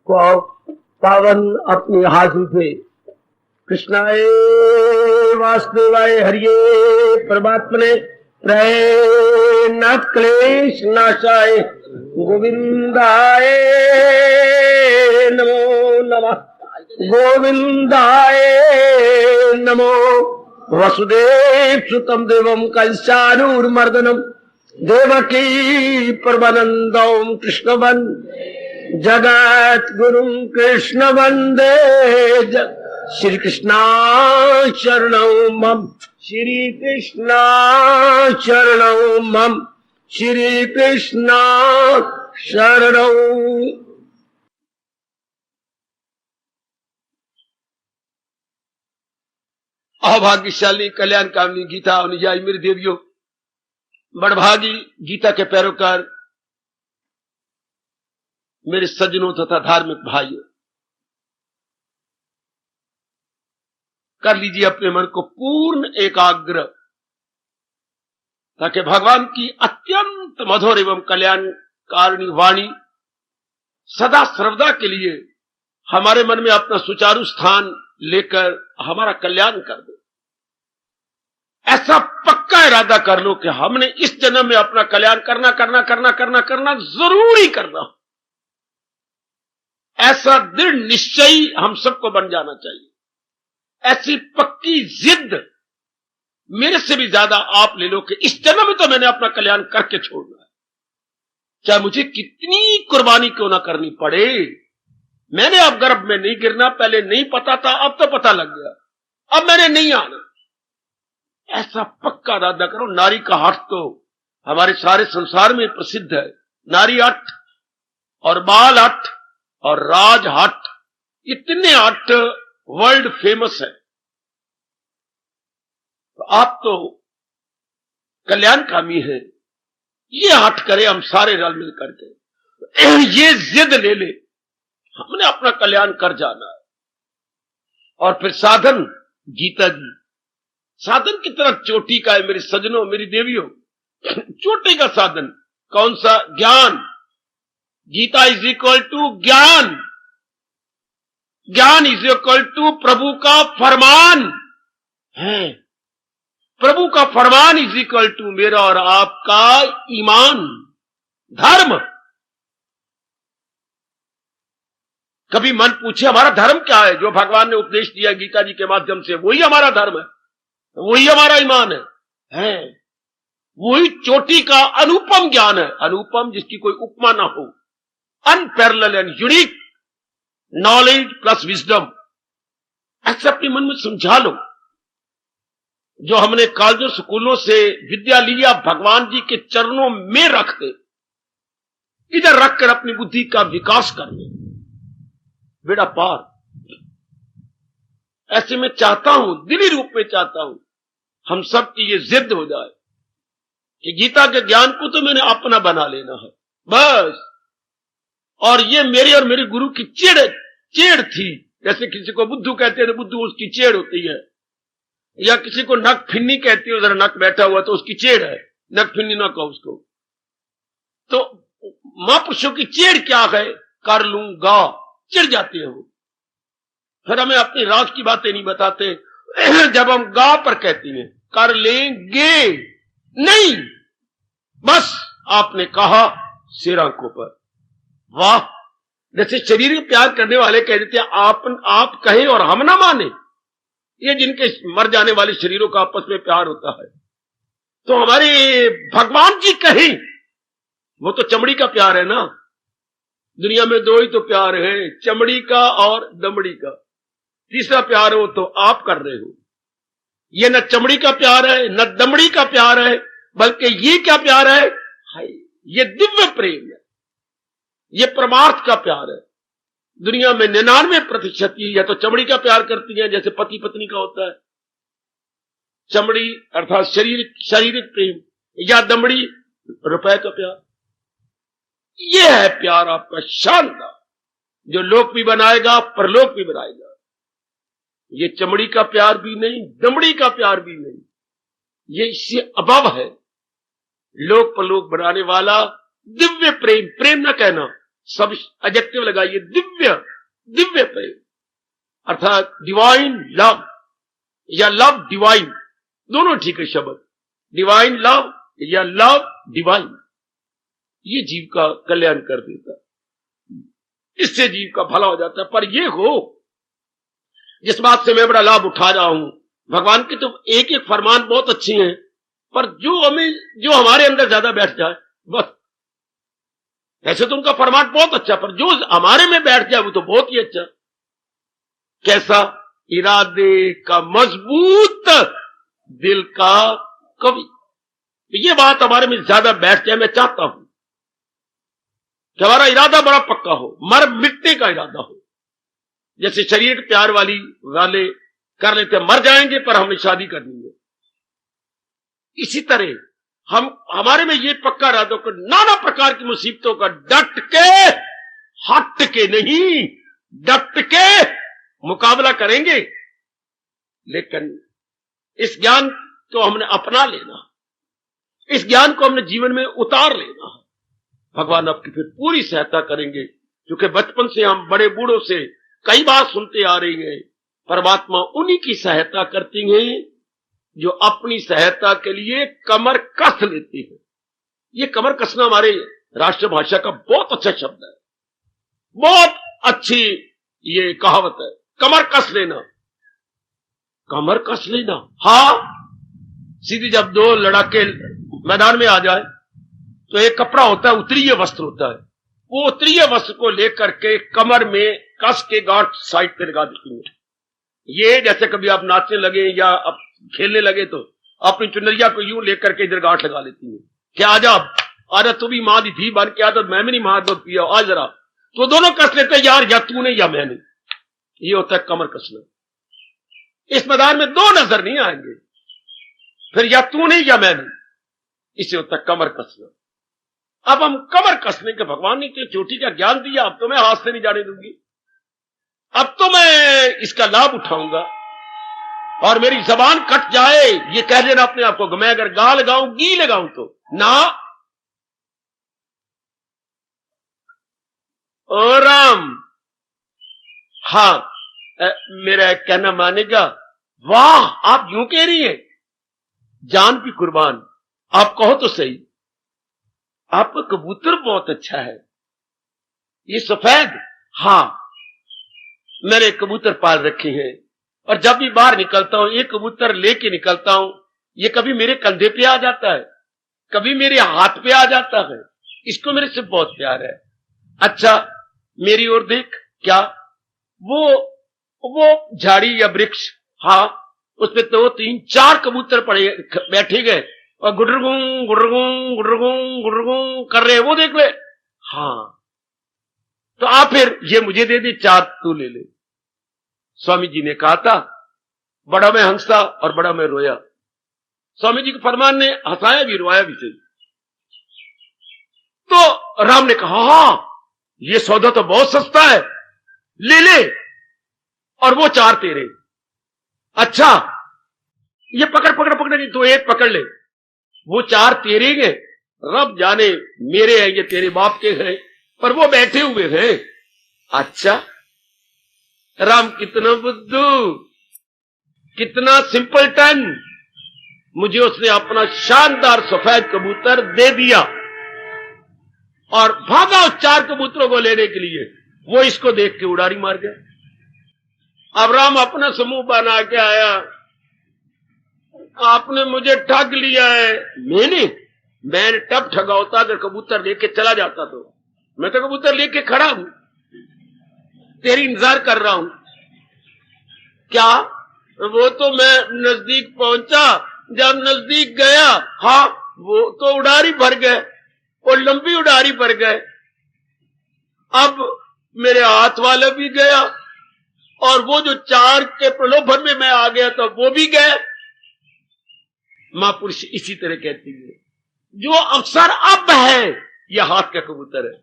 को पावन अपने हाथ उठे। कृष्णाय वासुदेवाय हरिये परमात्मने प्रणत क्लेश नाशाय गोविंदाय नमो नमः। गोविंदाय नमो। वसुदेव सुतम देवम कंसानूरमर्दनम देवकी परमानंदम कृष्ण वंदे जगत गुरुम कृष्ण वंदे। श्री कृष्णा शरणौ मम। श्री कृष्णा शरणौ मम। श्री कृष्णा शरणौ। अभाग्यशाली कल्याण कामनी गीता अनुयायी मेरी देवियों, बड़भागी गीता के पैरोकार मेरे सज्जनों तथा धार्मिक भाइयों, कर लीजिए अपने मन को पूर्ण एकाग्र, ताकि भगवान की अत्यंत मधुर एवं कल्याणकारिणी वाणी सदा सर्वदा के लिए हमारे मन में अपना सुचारू स्थान लेकर हमारा कल्याण कर दे। ऐसा पक्का इरादा कर लो कि हमने इस जन्म में अपना कल्याण करना करना करना करना करना जरूर ही करना। ऐसा दृढ़ निश्चय हम सबको बन जाना चाहिए। ऐसी पक्की जिद मेरे से भी ज्यादा आप ले लो कि इस जन्म में तो मैंने अपना कल्याण करके छोड़ना है, चाहे मुझे कितनी कुर्बानी क्यों ना करनी पड़े। मैंने अब गर्भ में नहीं गिरना, पहले नहीं पता था, अब तो पता लग गया, अब मैंने नहीं आना। ऐसा पक्का इरादा करो। नारी का हठ तो हमारे सारे संसार में प्रसिद्ध है। नारी हठ और बाल हठ और राज हठ, इतने हठ वर्ल्ड फेमस है। तो आप तो कल्याणकामी है, ये हठ करे हम सारे रल मिल करके, ये जिद ले ले, हमने अपना कल्याण कर जाना है। और फिर साधन, गीता जी साधन की तरह चोटी का है मेरे सज्जनों मेरी देवियों। चोटी का साधन कौन सा? ज्ञान। गीता इज इक्वल टू ज्ञान। ज्ञान इज इक्वल टू प्रभु का फरमान है। प्रभु का फरमान इज इक्वल टू मेरा और आपका ईमान, धर्म। कभी मन पूछे हमारा धर्म क्या है? जो भगवान ने उपदेश दिया गीता जी के माध्यम से, वही हमारा धर्म है, वही हमारा ईमान है। वही चोटी का अनुपम ज्ञान है। अनुपम जिसकी कोई उपमा ना हो। Unparalleled and unique knowledge plus wisdom. ऐसे अपने मन में समझा लो। जो हमने कॉलेजों स्कूलों से विद्या लिया, भगवान जी के चरणों में रख दे, इधर रखकर अपनी बुद्धि का विकास कर ले, बेड़ा पार। ऐसे में चाहता हूं, दिली रूप में चाहता हूं, हम सब की ये जिद हो जाए कि गीता के ज्ञान को तो मैंने अपना बना लेना है बस। और ये मेरे और मेरे गुरु की चेड़ थी। जैसे किसी को बुद्धू कहते हैं तो बुद्धू उसकी चेड़ होती है, या किसी को नक फिन्नी कहती है, जरा नक बैठा हुआ तो उसकी चेड़ है, नक फिन्नी ना कहो उसको। तो महापुरुषों की चेड़ क्या है? कर लूंगा, चिढ़ जाते हैं वो। फिर हमें अपनी राज की बातें नहीं बताते। जब हम गा पर कहती हैं कर लेंगे, नहीं, बस आपने कहा सिर आंखों पर। वाह! जैसे शरीर में प्यार करने वाले कह देते हैं आप कहें और हम ना माने। ये जिनके मर जाने वाले शरीरों का आपस में प्यार होता है। तो हमारे भगवान जी कहें, वो तो चमड़ी का प्यार है ना। दुनिया में दो ही तो प्यार है, चमड़ी का और दमड़ी का। तीसरा प्यार हो तो आप कर रहे हो। ये न चमड़ी का प्यार है न दमड़ी का प्यार है, बल्कि ये क्या प्यार है? हाय, ये दिव्य प्रेम है, ये परमार्थ का प्यार है। दुनिया में 99% या तो चमड़ी का प्यार करती है, जैसे पति पत्नी का होता है। चमड़ी अर्थात शारीरिक प्रेम, या दमड़ी रुपए का प्यार। ये है प्यार आपका शानदार, जो लोक भी बनाएगा परलोक भी बनाएगा। ये चमड़ी का प्यार भी नहीं, दमड़ी का प्यार भी नहीं, ये इससे अबव है। लोक परलोक बनाने वाला दिव्य प्रेम। प्रेम ना कहना, सब एडजेक्टिव लगाइए, दिव्य, दिव्य प्रेम अर्थात डिवाइन लव या लव डिवाइन, दोनों ठीक है शब्द, डिवाइन लव या लव डिवाइन, ये जीव का कल्याण कर देता है, इससे जीव का भला हो जाता है। पर ये हो, जिस बात से मैं बड़ा लाभ उठा रहा हूं, भगवान की तो एक एक फरमान बहुत अच्छी हैं, पर जो हमारे अंदर ज्यादा बैठ जाए बस, ऐसे तो उनका फरमान बहुत अच्छा, पर जो हमारे में बैठ जाए वो तो बहुत ही अच्छा। कैसा? इरादे का मजबूत, दिल का कवि। ये बात हमारे में ज्यादा बैठ जाए, मैं चाहता हूं कि हमारा इरादा बड़ा पक्का हो, मर मिटने का इरादा हो। जैसे शरीर प्यार वाले कर लेते, मर जाएंगे पर हमने शादी करनी है, इसी तरह हमारे में ये पक्का इरादा को नाना प्रकार की मुसीबतों का डट के, हट के नहीं, डट के मुकाबला करेंगे। लेकिन इस ज्ञान को हमने अपना लेना, इस ज्ञान को हमने जीवन में उतार लेना। भगवान आपकी फिर पूरी सहायता करेंगे, क्योंकि बचपन से हम बड़े बूढ़ों से कई बार सुनते आ रहे हैं, परमात्मा उन्हीं की सहायता करती हैं जो अपनी सहायता के लिए कमर कस लेती है। ये कमर कसना हमारे राष्ट्रभाषा का बहुत अच्छा शब्द है, बहुत अच्छी ये कहावत है, कमर कस लेना, कमर कस लेना। हाँ, सीधी जब दो लड़ाके मैदान में आ जाए तो एक कपड़ा होता है, उत्तरीय वस्त्र होता है, वो उत्तरीय वस्त्र को लेकर के कमर में कस के गांठ साइड पे लगा देती है। ये जैसे कभी आप नाचने लगे या आप खेलने लगे तो अपनी चुनरिया को यूं लेकर के इधर गांठ लगा लेती है, क्या आजा तू भी मां दी थी बन के, आदत मैं भी नहीं मां दूध पिया, आ जरा, तो दोनों कस लेते हैं, यार या तूने या मैंने। ये होता है कमर कसना। इस मैदान में दो नजर नहीं आएंगे, फिर या तूने या मैंने, इसे होता है कमर कसना। अब हम कमर कसने के, भगवान ने तो चोटी का ज्ञान दिया, अब तो मैं हाथ से नहीं जाने दूंगी, अब तो मैं इसका लाभ उठाऊंगा, और मेरी जबान कट जाए ये कह देना अपने आप को, मैं अगर गा लगाऊं गी लगाऊं तो ना। ओ राम, हाँ मेरा कहना मानेगा, वाह आप यूं कह रही हैं, जान भी कुर्बान, आप कहो तो सही, आपका कबूतर बहुत अच्छा है, ये सफेद। हाँ, मैंने कबूतर पाल रखे हैं, और जब भी बाहर निकलता हूं एक कबूतर लेके निकलता हूं, ये कभी मेरे कंधे पे आ जाता है, कभी मेरे हाथ पे आ जाता है, इसको मेरे से बहुत प्यार है। अच्छा मेरी ओर देख, क्या वो झाड़ी या वृक्ष, हाँ उसपे दो तीन चार कबूतर पड़े बैठे गए और गुडरगुं गुडरगुं गुडरगुं गुडरगुं कर रहे, वो देख ले। हाँ तो आप फिर ये मुझे दे दे, चार तू ले ले। स्वामी जी ने कहा था, बड़ा मैं हंसा और बड़ा मैं रोया। स्वामी जी के फरमान ने हंसाया भी रोया भी सही। तो राम ने कहा, हाँ ये सौदा तो बहुत सस्ता है, ले ले, और वो चार तेरे। अच्छा ये पकड़ पकड़ पकड़, तो एक पकड़ ले, वो चार तेरे हैं, रब जाने मेरे हैं ये तेरे बाप के हैं, पर वो बैठे हुए हैं। अच्छा राम कितना बुद्धू, कितना सिंपल टन, मुझे उसने अपना शानदार सफेद कबूतर दे दिया और भागा उस चार कबूतरों को लेने के लिए। वो इसको देख के उड़ारी मार गया। अब राम अपना समूह बना के आया, आपने मुझे ठग लिया है। मैंने तब ठगा होता अगर कबूतर लेके चला जाता, तो मैं तो कबूतर लेके खड़ा हूं, तेरी इंतजार कर रहा हूं। क्या? वो तो मैं नजदीक पहुंचा, जब नजदीक गया, हाँ वो तो उड़ारी भर गए, और लंबी उड़ारी भर गए। अब मेरे हाथ वाला भी गया, और वो जो चार के प्रलोभन में मैं आ गया था वो भी गए। महापुरुष इसी तरह कहती है, जो अवसर अब है ये हाथ का कबूतर है,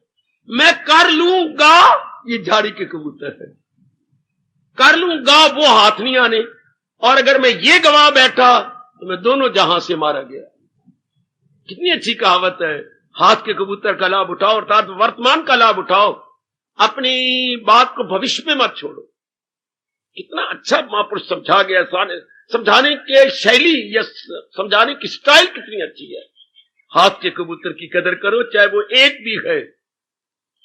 मैं कर लूंगा ये झाड़ी के कबूतर है, कर लूंगा वो हाथ नहीं आने, और अगर मैं ये गवा बैठा तो मैं दोनों जहां से मारा गया। कितनी अच्छी कहावत है, हाथ के कबूतर का लाभ उठाओ, अर्थात वर्तमान का लाभ उठाओ, अपनी बात को भविष्य में मत छोड़ो। कितना अच्छा महापुरुष समझा गया, समझाने के शैली या समझाने की स्टाइल कितनी अच्छी है। हाथ के कबूतर की कदर करो, चाहे वो एक भी है,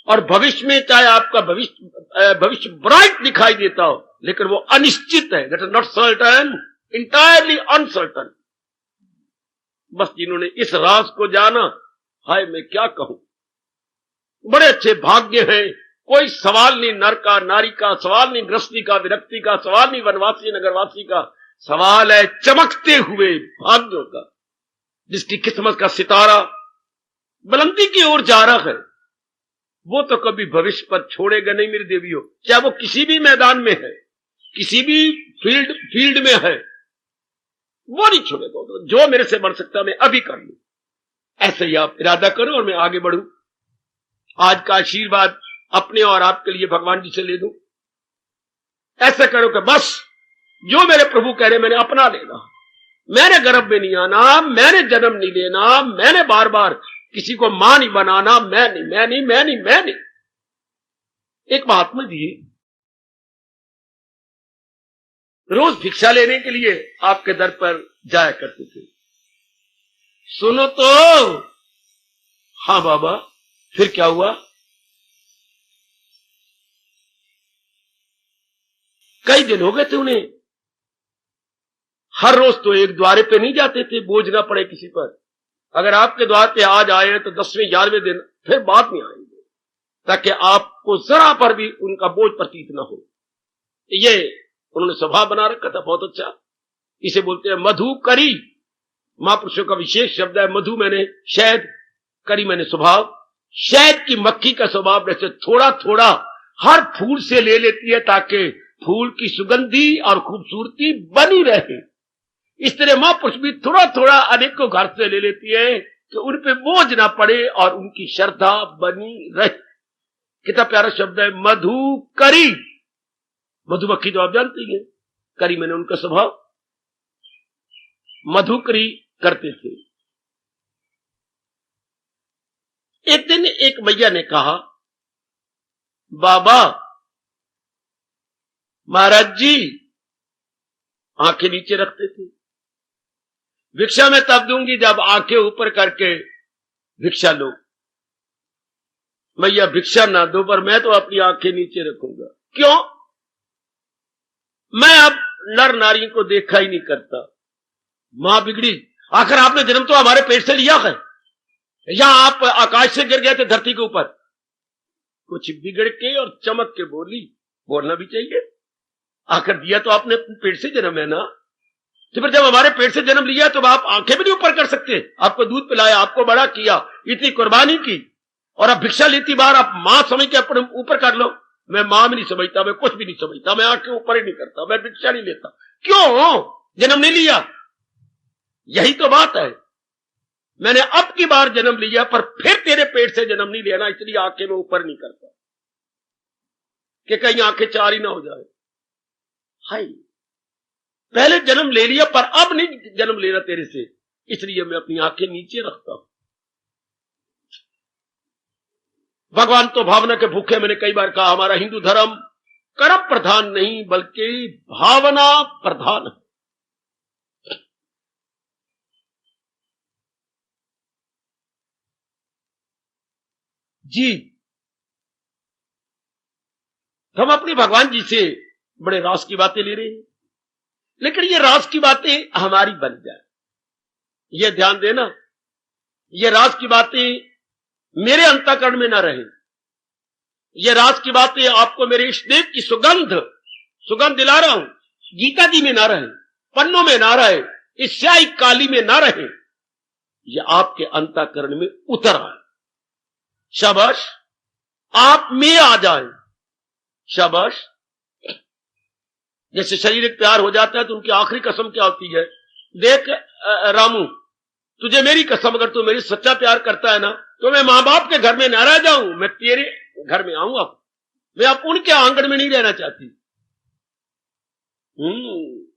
और भविष्य में चाहे आपका भविष्य ब्राइट दिखाई देता हो, लेकिन वो अनिश्चित है, that is not certain, entirely uncertain. बस जिन्होंने इस राज को जाना, हाय मैं क्या कहूं, बड़े अच्छे भाग्य हैं। कोई सवाल नहीं नर का, नारी का, सवाल नहीं गृहस्थी का, विरक्ति का, सवाल नहीं वनवासी नगरवासी का, सवाल है चमकते हुए भाग्यों का, जिसकी किस्मत का सितारा बुलंदी की ओर जा रहा है। वो तो कभी भविष्य पर छोड़ेगा नहीं मेरी देवियों, चाहे वो किसी भी मैदान में है, किसी भी फील्ड में है, वो नहीं छोड़ेगा। तो जो मेरे से बढ़ सकता मैं अभी कर लूं, ऐसे ही आप इरादा करो और मैं आगे बढ़ूं। आज का आशीर्वाद अपने और आपके लिए भगवान जी से ले दूं। ऐसा करो कि बस जो मेरे प्रभु कह रहे मैंने अपना लेना, मैंने गर्भ में नहीं आना, मैंने जन्म नहीं लेना, मैंने बार बार किसी को मां नहीं बनाना, मैं नहीं। एक महात्मा जी रोज भिक्षा लेने के लिए आपके दर पर जाया करते थे। सुनो तो, हाँ बाबा, फिर क्या हुआ? कई दिन हो गए थे उन्हें, हर रोज तो एक द्वारे पे नहीं जाते थे, बोझ ना पड़े किसी पर। अगर आपके द्वार पे आज आए तो 10वें 11वें दिन फिर बाद में आएंगे, ताकि आपको जरा पर भी उनका बोझ प्रतीत ना हो। ये उन्होंने स्वभाव बना रखा था, बहुत अच्छा। इसे बोलते हैं मधु करी, महापुरुषों का विशेष शब्द है। मधु मैंने शहद, करी मैंने स्वभाव। शहद की मक्खी का स्वभाव जैसे थोड़ा थोड़ा हर फूल से ले लेती है ताकि फूल की सुगंधी और खूबसूरती बनी रहे, इस तरह महापुरुष भी थोड़ा थोड़ा अनेकों घर से ले लेती है कि उन पे बोझ ना पड़े और उनकी श्रद्धा बनी रहे। कितना प्यारा शब्द है मधु करी। मधुमक्खी तो आप जानते हैं, करी मैंने उनका स्वभाव, मधुकरी करते थे। एक दिन एक भैया ने कहा, बाबा महाराज जी आंखें नीचे रखते थे, भिक्षा मैं तब दूंगी जब आंखें ऊपर करके भिक्षा लो। भैया भिक्षा ना दो, पर मैं तो अपनी आंखें नीचे रखूंगा। क्यों? मैं अब नर नारी को देखा ही नहीं करता। मां बिगड़ी, आखिर आपने जन्म तो हमारे पेट से लिया है, या आप आकाश से गिर गए थे धरती के ऊपर? कुछ बिगड़ के और चमक के बोली, बोलना भी चाहिए। आखिर दिया तो आपने पेट से जन्म है ना, तो फिर जब हमारे पेट से जन्म लिया तो आप आंखें भी नहीं ऊपर कर सकते? आपको दूध पिलाया, आपको बड़ा किया, इतनी कुर्बानी की, और अब भिक्षा लेती बार आप मां समझ के अपने ऊपर कर लो। मैं मां भी नहीं समझता, मैं कुछ भी नहीं समझता, मैं आंखें ऊपर ही नहीं करता, मैं भिक्षा नहीं लेता। क्यों? जन्म नहीं लिया। यही तो बात है, मैंने अब की बार जन्म लिया पर फिर तेरे पेट से जन्म नहीं लेना, इसलिए आंखें में ऊपर नहीं करता कि कहीं आंखें चार ही ना हो जाए। हाय, पहले जन्म ले लिया पर अब नहीं जन्म लेना तेरे से, इसलिए मैं अपनी आंखें नीचे रखता हूं। भगवान तो भावना के भूखे, मैंने कई बार कहा हमारा हिंदू धर्म कर्म प्रधान नहीं बल्कि भावना प्रधान है। जी, हम अपने भगवान जी से बड़े रास की बातें ले रहे हैं, लेकिन ये रास की बातें हमारी बन जाए, ये ध्यान देना। ये रास की बातें मेरे अंतःकरण में ना रहे, ये रास की बातें आपको मेरे इष्टदेव की सुगंध दिला रहा हूं, गीता जी में ना रहे, पन्नों में ना रहे, इस स्याही काली में ना रहे, ये आपके अंतःकरण में उतर आए। शाबाश, आप में आ जाए। शाबाश। जैसे शरीर एक प्यार हो जाता है तो उनकी आखिरी कसम क्या होती है? देख रामू, तुझे मेरी कसम, अगर तू मेरी सच्चा प्यार करता है ना तो मैं मां बाप के घर में ना रह जाऊं, मैं तेरे घर में आऊंगा। मैं अब उनके आंगन में नहीं रहना चाहती।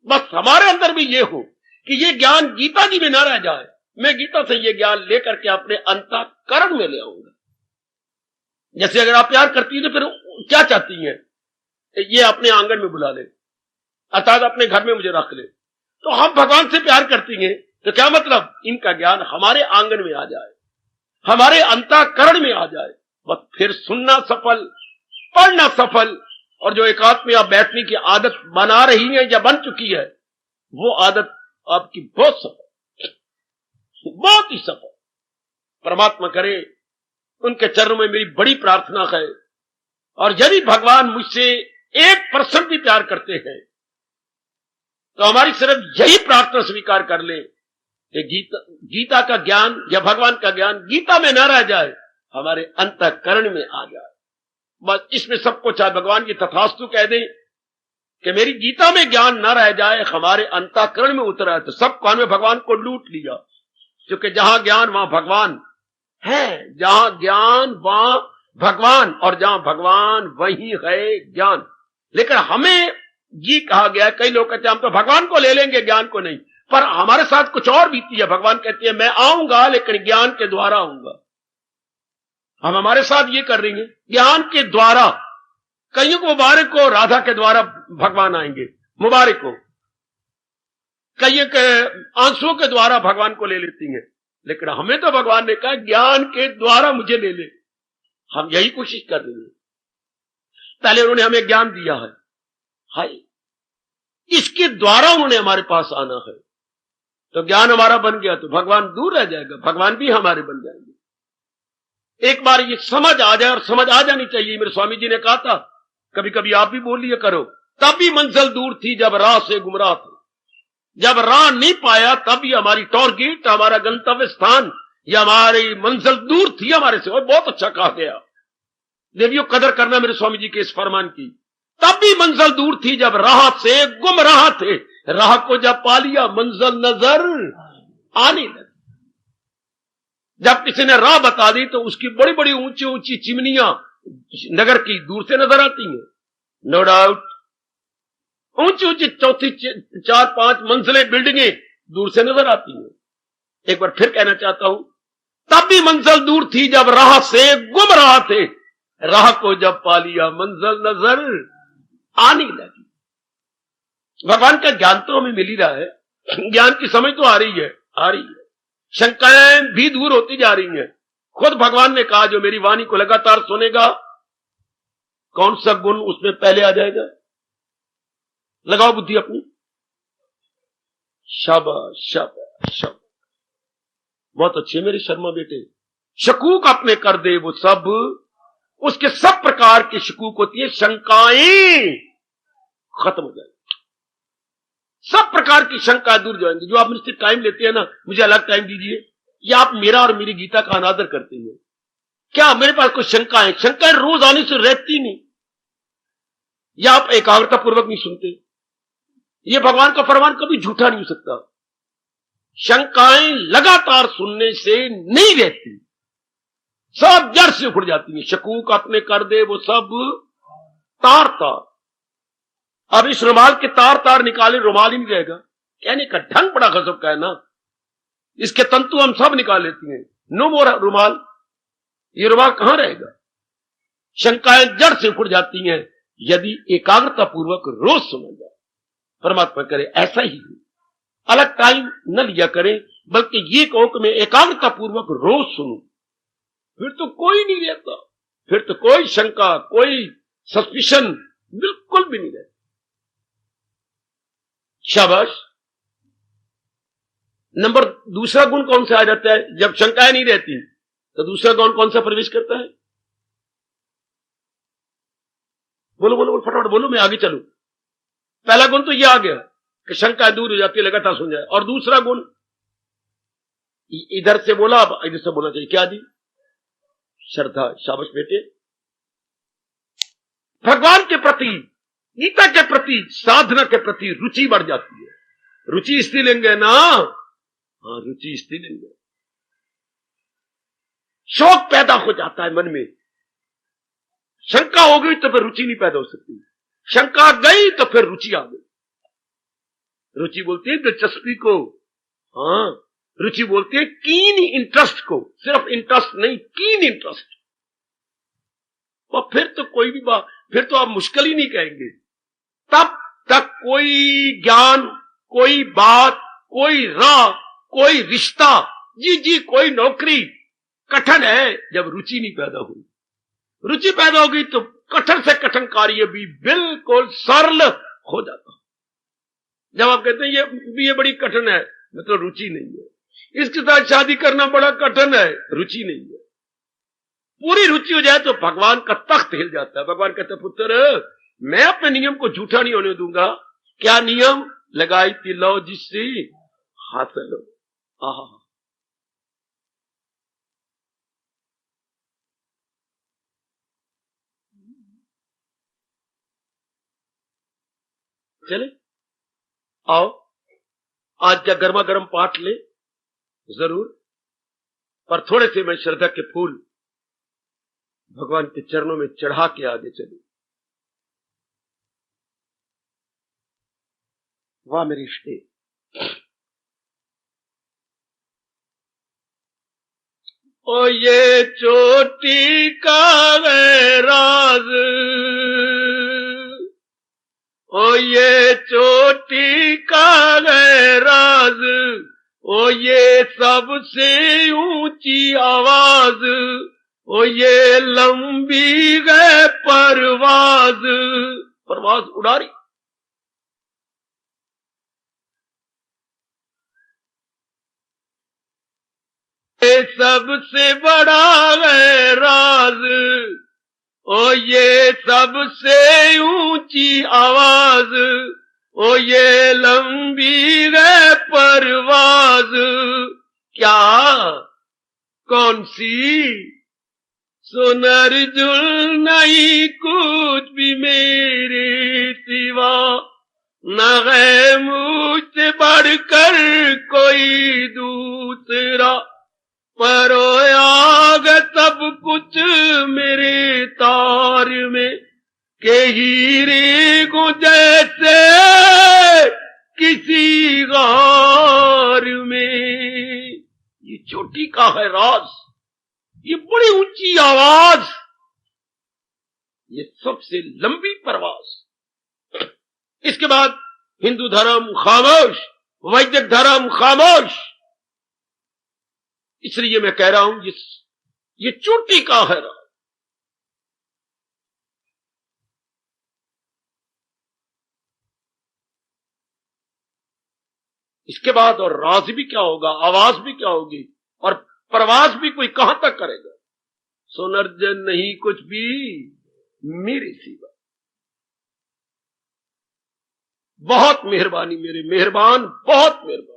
बस हमारे अंदर भी ये हो कि ये ज्ञान गीता जी में ना रह जाए, मैं गीता से ये ज्ञान लेकर के अपने अंतःकरण में ले आऊंगा। जैसे अगर आप प्यार करती हैं तो फिर क्या चाहती हैं? ये अपने आंगन में बुला ले, अर्थात अपने घर में मुझे रख ले। तो हम भगवान से प्यार करती हैं तो क्या मतलब? इनका ज्ञान हमारे आंगन में आ जाए, हमारे अंतःकरण में आ जाए, बस फिर सुनना सफल, पढ़ना सफल। और जो एकांत में आप बैठने की आदत बना रही है या बन चुकी है, वो आदत आपकी बहुत सफल, बहुत ही सफल। परमात्मा करे, उनके चरणों में मेरी बड़ी प्रार्थना है। और यदि भगवान मुझसे 1% भी प्यार करते हैं तो हमारी सिर्फ यही प्रार्थना स्वीकार कर ले कि गीता का ज्ञान या भगवान का ज्ञान गीता में न रह जाए, हमारे अंतःकरण में आ जाए। बस इसमें सबको चाहे भगवान की तथास्तु कह दे कि मेरी गीता में ज्ञान न रह जाए, हमारे अंतःकरण में उतर आए, तो सब कान में भगवान को लूट लिया। क्योंकि जहां ज्ञान वहां भगवान है, जहां ज्ञान वहां भगवान, और जहां भगवान वही है ज्ञान। लेकिन हमें ये कहा गया, कई लोग कहते हैं हम तो भगवान को ले लेंगे, ज्ञान को नहीं। पर हमारे साथ कुछ और बीती है। भगवान कहती है मैं आऊंगा लेकिन ज्ञान के द्वारा आऊंगा। हम हमारे साथ ये कर रही हैं, ज्ञान के द्वारा। कईयों को मुबारक को राधा के द्वारा भगवान आएंगे, मुबारक को। कईयों के आंसुओं के द्वारा भगवान को ले लेती हैं, लेकिन हमें तो भगवान ने कहा ज्ञान के द्वारा मुझे ले ले। हम यही कोशिश कर रहे हैं। पहले उन्होंने हमें ज्ञान दिया है, हाय, इसके द्वारा उन्होंने हमारे पास आना है। तो ज्ञान हमारा बन गया तो भगवान दूर रह जाएगा, भगवान भी हमारे बन जाएंगे। एक बार ये समझ आ जाए, और समझ आ जानी चाहिए। मेरे स्वामी जी ने कहा था, कभी कभी आप भी बोल लिया करो, तब भी मंजिल दूर थी जब राह से गुमराह थे। जब राह नहीं पाया तब ही हमारी टारगेट, हमारा गंतव्य स्थान या हमारी मंजिल दूर थी हमारे से। और बहुत अच्छा कहा गया, देवियों कदर करना मेरे स्वामी जी के इस फरमान की। तब भी मंजिल दूर थी जब राह से गुम रहा थे, राह को जब पा लिया मंजिल नजर आने लगी। जब किसी ने राह बता दी तो उसकी बड़ी बड़ी ऊंची ऊंची चिमनियां नगर की दूर से नजर आती हैं, नो डाउट। ऊंची ऊंची चौथी 4-5 मंजिलें बिल्डिंगें दूर से नजर आती हैं। एक बार फिर कहना चाहता हूं, तब भी मंजिल दूर थी जब राह से गुम रहा थे, राह को जब पा लिया मंजिल नजर आने लगी। भगवान का ज्ञान तो हमें मिल ही रहा है, ज्ञान की समझ तो आ रही है, आ रही है। शंकाएं भी दूर होती जा रही हैं। खुद भगवान ने कहा जो मेरी वाणी को लगातार सुनेगा, कौन सा गुण उसमें पहले आ जाएगा? लगाओ बुद्धि अपनी। शाबाश शाबाश शाबाश, बहुत अच्छे मेरे शर्मा बेटे। शकूक अपने कर दे वो सब, उसके सब प्रकार की शकूक होती है, शंकाएं खत्म हो जाएंगी। सब प्रकार की शंकाएं दूर जाएंगी। जो आप मुझसे टाइम लेते हैं ना, मुझे अलग टाइम दीजिए, या आप मेरा और मेरी गीता का अनादर करते हैं। क्या मेरे पास कुछ शंकाएं रोज आने से रहती नहीं, या आप एकाग्रता पूर्वक नहीं सुनते? ये भगवान का फरमान कभी झूठा नहीं हो सकता। शंकाएं लगातार सुनने से नहीं रहती, सब जड़ से उखड़ जाती हैं। शकूक अपने कर दे वो सब तार तार। अब इस रुमाल के तार तार निकाले, रुमाल ही नहीं रहेगा। कहने का ढंग बड़ा गजब का है ना। इसके तंतु हम सब निकाल लेते हैं, नो मोर रुमाल। ये रुमाल कहां रहेगा? शंकाएं जड़ से उखड़ जाती हैं यदि एकाग्रता पूर्वक रोज सुना जाए। परमात्मा करे ऐसा ही हो। अलग टाइम न लिया करें, बल्कि ये कहो कि मैं एकाग्रता पूर्वक रोज सुनूं, फिर तो कोई नहीं रहता, फिर तो कोई शंका, कोई सस्पिशन बिल्कुल भी नहीं रहता। शाबाश। नंबर दूसरा गुण कौन सा आ जाता है? जब शंकाएं नहीं रहती तो दूसरा गुण कौन सा प्रवेश करता है? बोलो बोलो बोलो, फटाफट बोलो, मैं आगे चलूं। पहला गुण तो यह आ गया कि शंका दूर हो जाती है, लगातार सुन जाए। और दूसरा गुण इधर से बोला, अब इधर से बोलना चाहिए। क्या दी? श्रद्धा। शाबाश बेटे। भगवान के प्रति, गीता के प्रति, साधना के प्रति रुचि बढ़ जाती है। रुचि स्त्रीलिंग है ना? हाँ, रुचि स्त्रीलिंग है। शौक पैदा हो जाता है मन में। शंका हो गई तो फिर रुचि नहीं पैदा हो सकती, शंका गई तो फिर रुचि आ गई। रुचि बोलती है दिलचस्पी को। हाँ, रुचि बोलते हैं कीन इंटरेस्ट को, सिर्फ इंटरेस्ट नहीं, कीन इंटरेस्ट। और फिर तो कोई भी बात, फिर तो आप मुश्किल ही नहीं कहेंगे। तब तक कोई ज्ञान, कोई बात, कोई राह, कोई रिश्ता, जी कोई नौकरी कठिन है जब रुचि नहीं पैदा हुई। रुचि पैदा होगी तो कठिन से कठिन कार्य भी बिल्कुल सरल हो जाता। जब आप कहते हैं ये बड़ी कठिन है, मतलब रुचि नहीं है। इसके साथ शादी करना बड़ा कठिन है, रुचि नहीं है। पूरी रुचि हो जाए तो भगवान का तख्त हिल जाता है। भगवान कहते हैं पुत्र, मैं अपने नियम को झूठा नहीं होने दूंगा। क्या नियम? लगाई तिलो जिससे हासिल हो। आहा, चले आओ, आज का गर्मा गर्म पाठ ले जरूर, पर थोड़े से मैं श्रद्धा के फूल भगवान के चरणों में चढ़ा के आगे चलूं। वाह मेरे रिश्ते, ओ ये चोटी का है राज, ओ ये चोटी का है राज, ओ ये सबसे ऊंची आवाज, ओ ये लंबी है परवाज, परवाज उड़ा रही। ये सबसे बड़ा है राज, ओ ये सबसे ऊंची आवाज, ओ ये लंबी है परवाज। क्या? कौन सी? सुनर जुल नहीं कुछ भी मेरे सिवा, न है मुझसे बढ़कर कोई दूसरा, परो आग सब कुछ मेरे तार में, के हीरे को जैसे किसी गार में। ये चोटी का है राज, ये बड़ी ऊंची आवाज, ये सबसे लंबी परवाज। इसके बाद हिंदू धर्म खामोश, वैदिक धर्म खामोश। इसलिए मैं कह रहा हूं ये चोटी का है राज। इसके बाद और राज भी क्या होगा, आवाज भी क्या होगी, और प्रवास भी कोई कहां तक करेगा। सुनर्जन नहीं कुछ भी मेरे सिवा। बहुत मेहरबानी मेरे मेहरबान, बहुत मेहरबान।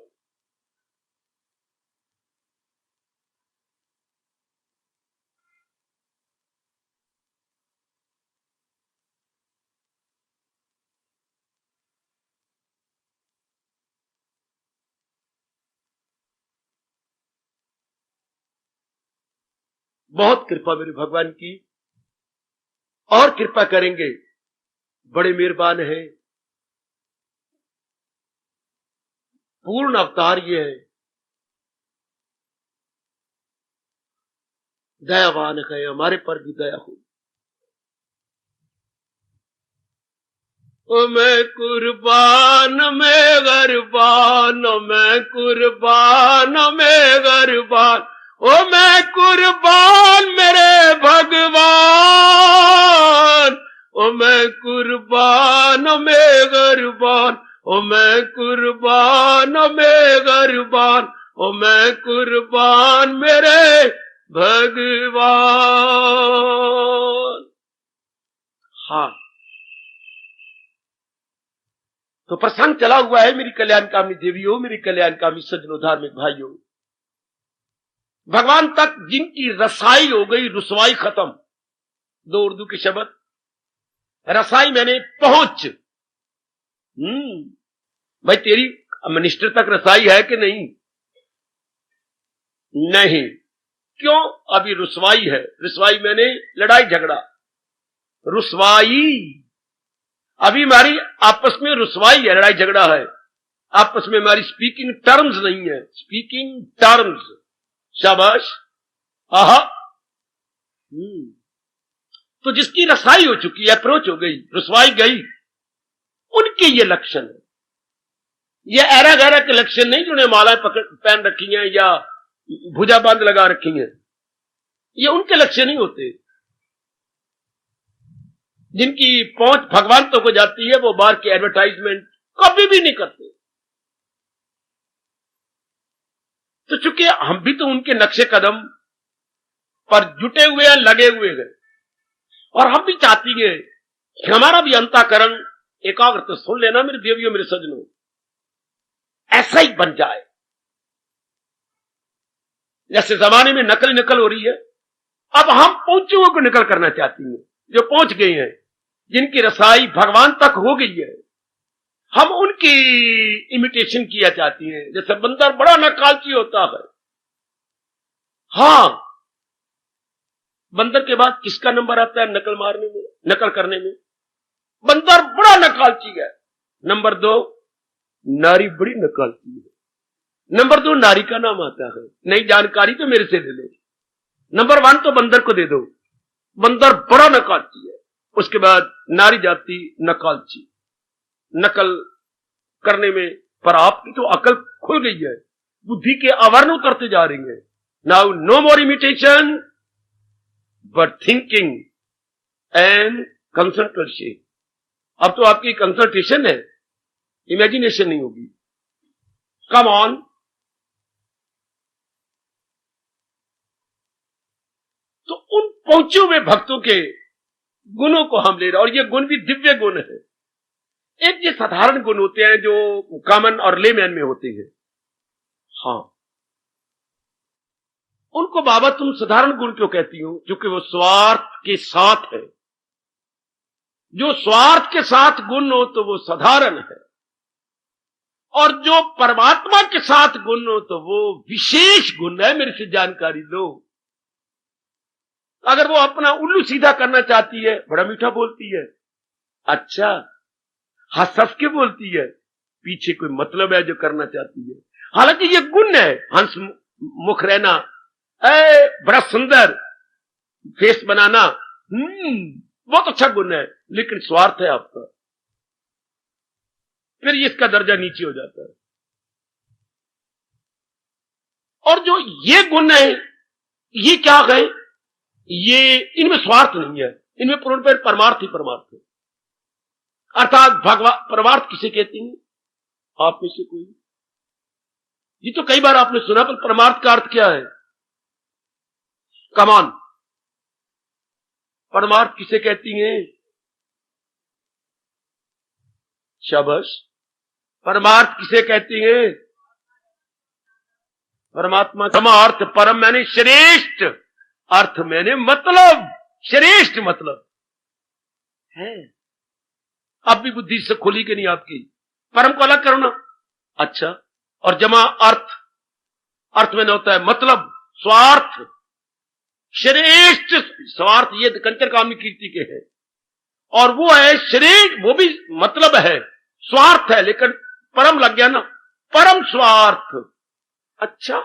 बहुत कृपा मेरे भगवान की, और कृपा करेंगे, बड़े मेहरबान हैं। पूर्ण अवतार ये है, दयावान है, हमारे पर भी दया हो। ओ मैं कुर्बान में गरबान, मैं कुर्बान में गरबान, ओ मैं कुर्बान मेरे भगवान, ओ मैं कुर्बान में गरबान, ओ मैं कुर्बान में गरबान, ओ मैं कुर्बान मेरे भगवान। हाँ, तो प्रसंग चला हुआ है मेरी कल्याणकामी देवियों, मेरी कल्याणकामी सज्जनों, धार्मिक भाइयों। भगवान तक जिनकी रसाई हो गई, रुसवाई खत्म। दो उर्दू के शब्द, रसाई मैंने पहुंच। भाई तेरी मिनिस्टर तक रसाई है कि नहीं? नहीं। क्यों? अभी रुसवाई है। रुसवाई मैंने लड़ाई झगड़ा, रुसवाई। अभी हमारी आपस में रुसवाई है, लड़ाई झगड़ा है। आपस में हमारी स्पीकिंग टर्म्स नहीं है, स्पीकिंग टर्म्स। शाबाश, आहा। तो जिसकी रसाई हो चुकी है, अप्रोच हो गई, रसवाई गई, उनके ये लक्षण है। ये ऐरा गैरा के लक्षण नहीं जिन्हें मालाएं पहन रखी हैं या भुजा बांध लगा रखी हैं, ये उनके लक्षण नहीं होते। जिनकी पहुंच भगवान तक हो जाती है, वो बाहर की एडवर्टाइजमेंट कभी भी नहीं करते। तो चूंकि हम भी तो उनके नक्शे कदम पर जुटे हुए हैं, लगे हुए हैं, और हम भी चाहती हैं कि हमारा भी अंतःकरण एकाग्र, तो सुन लेना मेरे देवियों, मेरे सजनों, ऐसा ही बन जाए। जैसे जमाने में नकल नकल हो रही है, अब हम पहुंचे हुए को नकल करना चाहती हैं। जो पहुंच गए हैं, जिनकी रसाई भगवान तक हो गई है, हम उनकी इमिटेशन किया चाहती हैं। जैसे बंदर बड़ा नकालची होता है, हां, बंदर के बाद किसका नंबर आता है नकल मारने में, नकल करने में? बंदर बड़ा नकालची है। नंबर 2, नारी बड़ी नकालची है। नंबर 2, नारी का नाम आता है। नई जानकारी तो मेरे से ले लो। नंबर 1 तो बंदर को दे दो, बंदर बड़ा नकालची है। उसके बाद नारी जाति नकालची, नकल करने में। पर आपकी तो अकल खुल गई है, बुद्धि के आवरण उतरते जा रही है। Now no more imitation but thinking and concentration. अब तो आपकी कंसंट्रेशन है, इमेजिनेशन नहीं होगी। Come on. तो उन पहुंचे हुए भक्तों के गुणों को हम ले रहे हैं, और ये गुण भी दिव्य गुण है। एक ये साधारण गुण होते हैं जो कॉमन और लेमैन में होते हैं। हां, उनको बाबा तुम साधारण गुण क्यों कहती हो? क्योंकि वो स्वार्थ के साथ है। जो स्वार्थ के साथ गुण हो तो वो साधारण है, और जो परमात्मा के साथ गुण हो तो वो विशेष गुण है। मेरे से जानकारी लो। अगर वो अपना उल्लू सीधा करना चाहती है, बड़ा मीठा बोलती है, अच्छा, हंस हंस के बोलती है, पीछे कोई मतलब है जो करना चाहती है। हालांकि ये गुण है, हंस मुख रहना, बड़ा सुंदर फेस बनाना, बहुत अच्छा गुण है, लेकिन स्वार्थ है आपका, फिर इसका दर्जा नीचे हो जाता है। और जो ये गुण है, ये क्या है? ये इनमें स्वार्थ नहीं है, इनमें पूर्ण परमार्थ ही परमार्थ है। अर्थात परमार्थ किसे कहते हैं? आप में से कोई? ये तो कई बार आपने सुना, पर परमार्थ का अर्थ क्या है? कमान, परमार्थ किसे कहती हैं? शाबाश, परमार्थ किसे कहती हैं? परमात्मा। परमार्थ, परम मैंने श्रेष्ठ, अर्थ मैंने मतलब, श्रेष्ठ मतलब है। अब भी बुद्धि से खुली कि नहीं आपकी? परम को अलग करना, अच्छा, और जमा अर्थ, अर्थ में होता है मतलब, स्वार्थ, श्रेष्ठ स्वार्थ, ये कंचन कामनी कीर्ति के है, और वो है श्रेष्ठ, वो भी मतलब है, स्वार्थ है, लेकिन परम लग गया ना, परम स्वार्थ। अच्छा,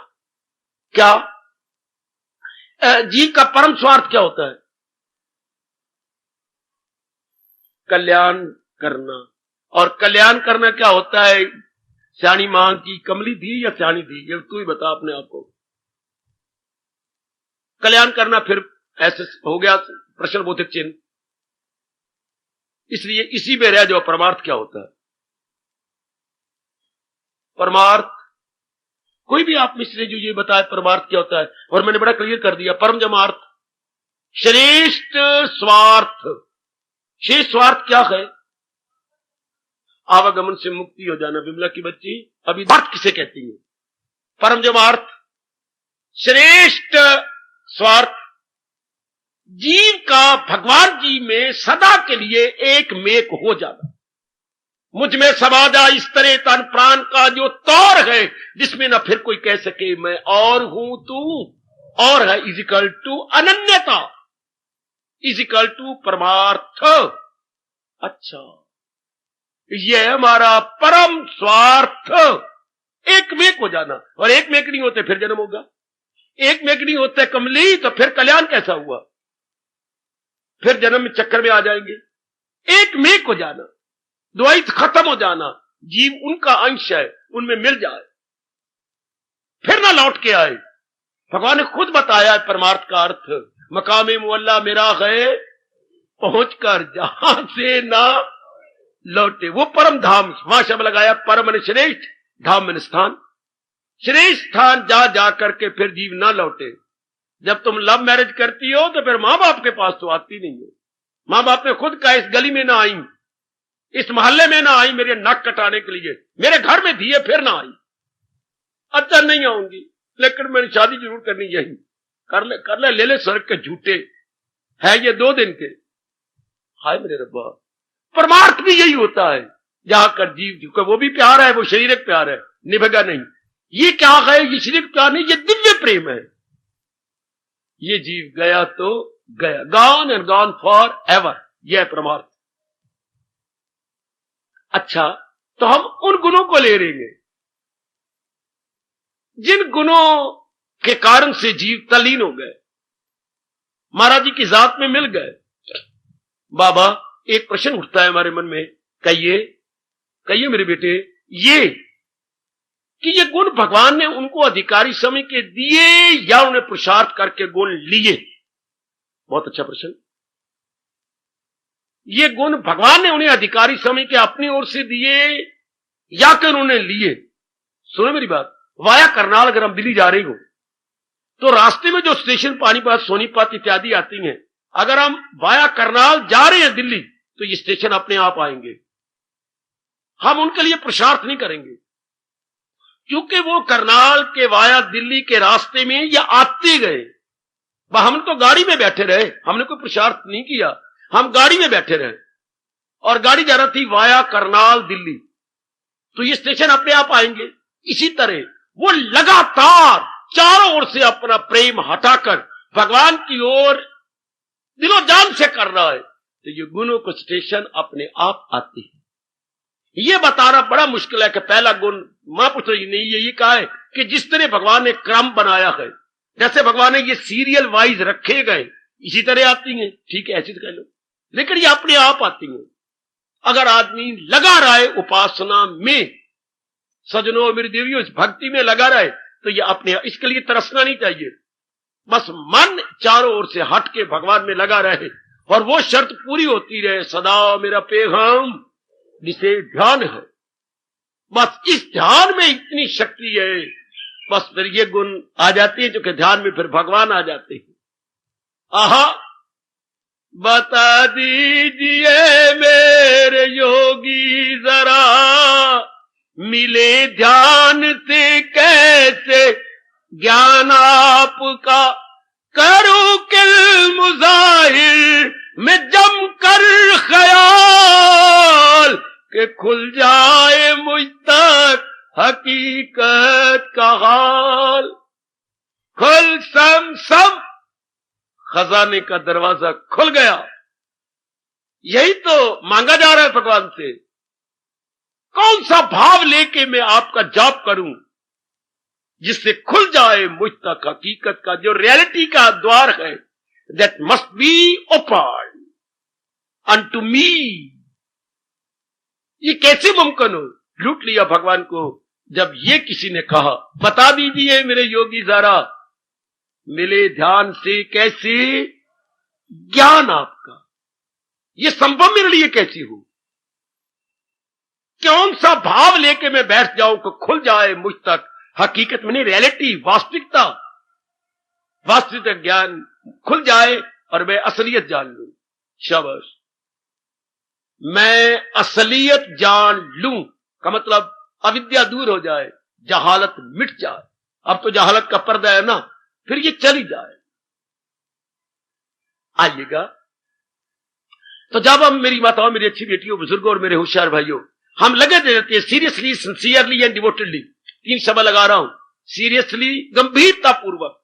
क्या जीव का परम स्वार्थ क्या होता है? कल्याण करना। और कल्याण करना क्या होता है? श्याणी मां की कमली थी या श्याणी थी, ये तू ही बता अपने आप को। कल्याण करना फिर ऐसे हो गया प्रश्नबोधक चिन्ह, इसलिए इसी में रह जाओ। परमार्थ क्या होता है? परमार्थ, कोई भी आप मिश्र जो ये बताए परमार्थ क्या होता है, और मैंने बड़ा क्लियर कर दिया। परम जमार्थ, श्रेष्ठ स्वार्थ। श्रेष्ठ स्वार्थ क्या है? आवागमन से मुक्ति हो जाना। विमला की बच्ची, अभी अर्थ किसे कहती है? परम जमार्थ, श्रेष्ठ स्वार्थ, जीव का भगवान जी में सदा के लिए एक मेक हो जाना। मुझ में समा जा इस तरह तन प्राण का जो तौर है, जिसमें न फिर कोई कह सके मैं और हूं तू और है, इजिकल टू अनन्यता, इजिकल टू परमार्थ। अच्छा, ये है हमारा परम स्वार्थ। एक में एक हो जाना, और एक में एक नहीं होते फिर जन्म होगा, एक में एक नहीं होते कमली तो फिर कल्याण कैसा हुआ, फिर जन्म में चक्कर में आ जाएंगे। एक में एक हो जाना, द्वैत खत्म हो जाना, जीव उनका अंश है, उनमें मिल जाए, फिर ना लौट के आए। भगवान ने खुद बताया है परमार्थ का अर्थ, मकामे मुअल्ला मेरा है पहुंचकर जहां से ना लौटे, वो परम धाम। वहां शब्द लगाया परम मन श्रेष्ठ, धाम मन स्थान, श्रेष्ठ स्थान जा जा करके फिर जीव ना लौटे। जब तुम लव मैरिज करती हो तो फिर मां बाप के पास तो आती नहीं हो। मां बाप ने खुद कहा इस गली में ना आई, इस मोहल्ले में ना आई मेरे नाक कटाने के लिए, मेरे घर में थी फिर ना आई। अच्छा नहीं आऊंगी, लेकिन मैंने शादी जरूर करनी, यही कर ले, ले स्वर्ग के झूठे है ये 2 दिन के। हाय मेरे रब्बा, परमार्थ भी यही होता है, जहां कर जीव का वो भी प्यार है, वो शारीरिक प्यार है, निभेगा नहीं। ये क्या है, ये शारीरिक प्यार नहीं, ये दिव्य प्रेम है। ये जीव गया तो गया, gone and gone for ever, यह परमार्थ। अच्छा, तो हम उन गुणों को ले लेंगे जिन गुणों के कारण से जीव तल्लीन हो गए, महाराज जी की जात में मिल गए। बाबा, एक प्रश्न उठता है हमारे मन में, कहिए मेरे बेटे, ये कि ये गुण भगवान ने उनको अधिकारी समय के दिए या उन्हें पुरुषार्थ करके गुण लिए? बहुत अच्छा प्रश्न। ये गुण भगवान ने उन्हें अधिकारी समय के अपनी ओर से दिए या कि उन्होंने लिए? सुनो मेरी बात, वाया करनाल अगर हम दिल्ली जा रही हो तो रास्ते में जो स्टेशन पानीपत, सोनीपत इत्यादि आती हैं, अगर हम वाया करनाल जा रहे हैं दिल्ली तो ये स्टेशन अपने आप आएंगे, हम उनके लिए पुरुषार्थ नहीं करेंगे, क्योंकि वो करनाल के वाया दिल्ली के रास्ते में ये आते गए। हम तो गाड़ी में बैठे रहे, हमने कोई पुरुषार्थ नहीं किया, हम गाड़ी में बैठे रहे और गाड़ी जा रही थी वाया करनाल दिल्ली, तो ये स्टेशन अपने आप आएंगे। इसी तरह वो लगातार चारों ओर से अपना प्रेम हटाकर भगवान की ओर दिलो जान से कर रहा है, तो ये गुणों को स्टेशन अपने आप आते हैं। ये बताना बड़ा मुश्किल है कि पहला गुण मां पूछ रही नहीं, ये कहा है कि जिस तरह भगवान ने क्रम बनाया है, जैसे भगवान ने ये सीरियल वाइज रखे गए, इसी तरह आती हैं, ठीक है ऐसी तो कह लो, लेकिन ये अपने आप आती हैं। अगर आदमी लगा रहा है उपासना में, सजनों मेरी देवियों इस भक्ति में लगा रहे, तो ये अपने, इसके लिए तरसना नहीं चाहिए, बस मन चारों ओर से हट के भगवान में लगा रहे और वो शर्त पूरी होती रहे, सदा मेरा पैगाम जिसे ध्यान है। बस इस ध्यान में इतनी शक्ति है, बस फिर ये गुण आ जाती है, जो कि ध्यान में फिर भगवान आ जाते हैं। आहा, बता दीजिए मेरे योगी जरा, मिले ध्यान से कैसे ज्ञान आपका, करूं किल मुजाहिर में जम कर ख्याल, के खुल जाए मुझ तक हकीकत का हाल। खुल सम खजाने का दरवाजा खुल गया, यही तो मांगा जा रहा है भगवान से। कौन सा भाव लेके मैं आपका जाप करूं जिससे खुल जाए मुझ तक हकीकत का, जो रियलिटी का द्वार है, that must be open unto me. ये कैसे मुमकिन हो? लूट लिया भगवान को जब ये किसी ने कहा, बता दीजिए मेरे योगी जरा, मिले ध्यान से कैसे ज्ञान आपका, ये संभव मेरे लिए कैसी हो? कौन सा भाव लेके मैं बैठ जाऊं कि खुल जाए मुझ तक हकीकत में, रियलिटी, वास्तविकता, वास्तविक ज्ञान खुल जाए और मैं असलियत जान लूं। शाबाश, मैं असलियत जान लूं का मतलब अविद्या दूर हो जाए, जहालत मिट जाए। अब तो जहालत का पर्दा है ना, फिर ये चली जाए। आइएगा, तो जब हम, मेरी माताओं, मेरी अच्छी बेटियों, बुजुर्गों और मेरे होशियार भाइयों, हम लगे रहते हैं सीरियसली, सिंसियरली एंड डिवोटेडली, 3 शब्द लगा रहा हूं, सीरियसली गंभीरता पूर्वक,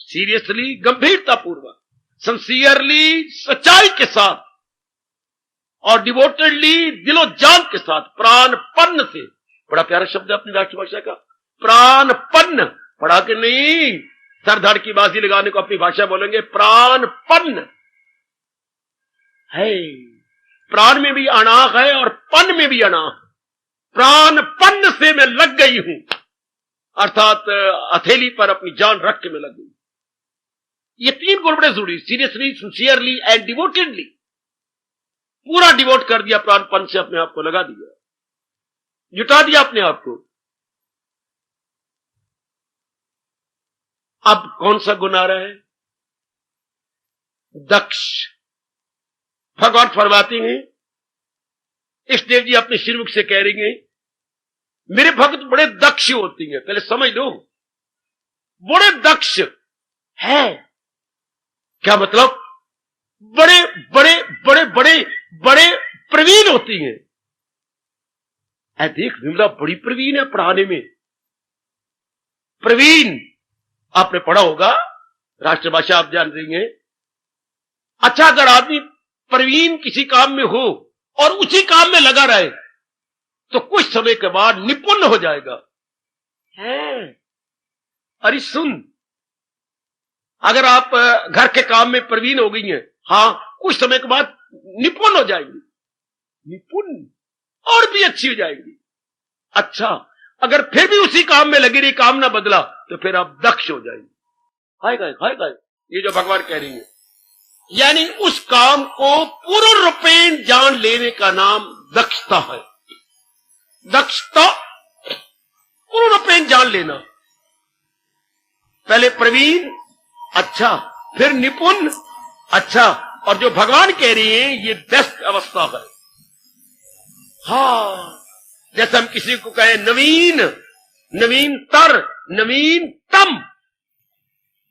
सीरियसली गंभीरता पूर्वक, सिंसियरली सच्चाई के साथ, और डिवोटेडली, दिलो जान के साथ, प्राणपन्न से। बड़ा प्यारा शब्द है अपनी राष्ट्रभाषा का, प्राणपन्न। पढ़ा के नहीं, सर धड़ की बाजी लगाने को अपनी भाषा बोलेंगे, प्राणपन्न है। प्राण में भी अनाह है और पन में भी अनाह। प्राणपन्न से मैं लग गई हूं, अर्थात हथेली पर अपनी जान रख के मैं लग गई। ये तीन गुण बड़े जरूरी, सीरियसली, सिंसियरली एंड डिवोटेडली। पूरा डिवोट कर दिया, प्राणपन से अपने आप को लगा दिया, जुटा दिया अपने आप को। अब कौन सा गुण आ रहा है? दक्ष। भगवान फरमाते हैं, इष्टदेव जी अपने श्रीमुख से कह रही हैं, मेरे भक्त बड़े दक्ष होती हैं। पहले समझ लो, बड़े दक्ष है क्या मतलब? बड़े बड़े बड़े बड़े बड़े प्रवीण होती हैं। देख विमला बड़ी प्रवीण है पढ़ाने में। प्रवीण आपने पढ़ा होगा, राष्ट्रभाषा आप जान रही हैं। अच्छा, अगर आदमी प्रवीण किसी काम में हो और उसी काम में लगा रहे तो कुछ समय के बाद निपुण हो जाएगा। है अरे सुन, अगर आप घर के काम में प्रवीण हो गई हैं, हाँ, कुछ समय के बाद निपुण हो जाएंगी, निपुण और भी अच्छी हो जाएंगी। अच्छा, अगर फिर भी उसी काम में लगी रही, काम ना बदला, तो फिर आप दक्ष हो जाएंगे। हाय गाय, ये जो भगवान कह रही है, यानी उस काम को पूर्ण रूपेण जान लेने का नाम दक्षता है। दक्षता, पूर्ण रूपेण जान लेना। पहले प्रवीण, अच्छा, फिर निपुण, अच्छा, और जो भगवान कह रही है ये बेस्ट अवस्था है। हाँ, जैसे हम किसी को कहें नवीन, नवीनतर, नवीनतम,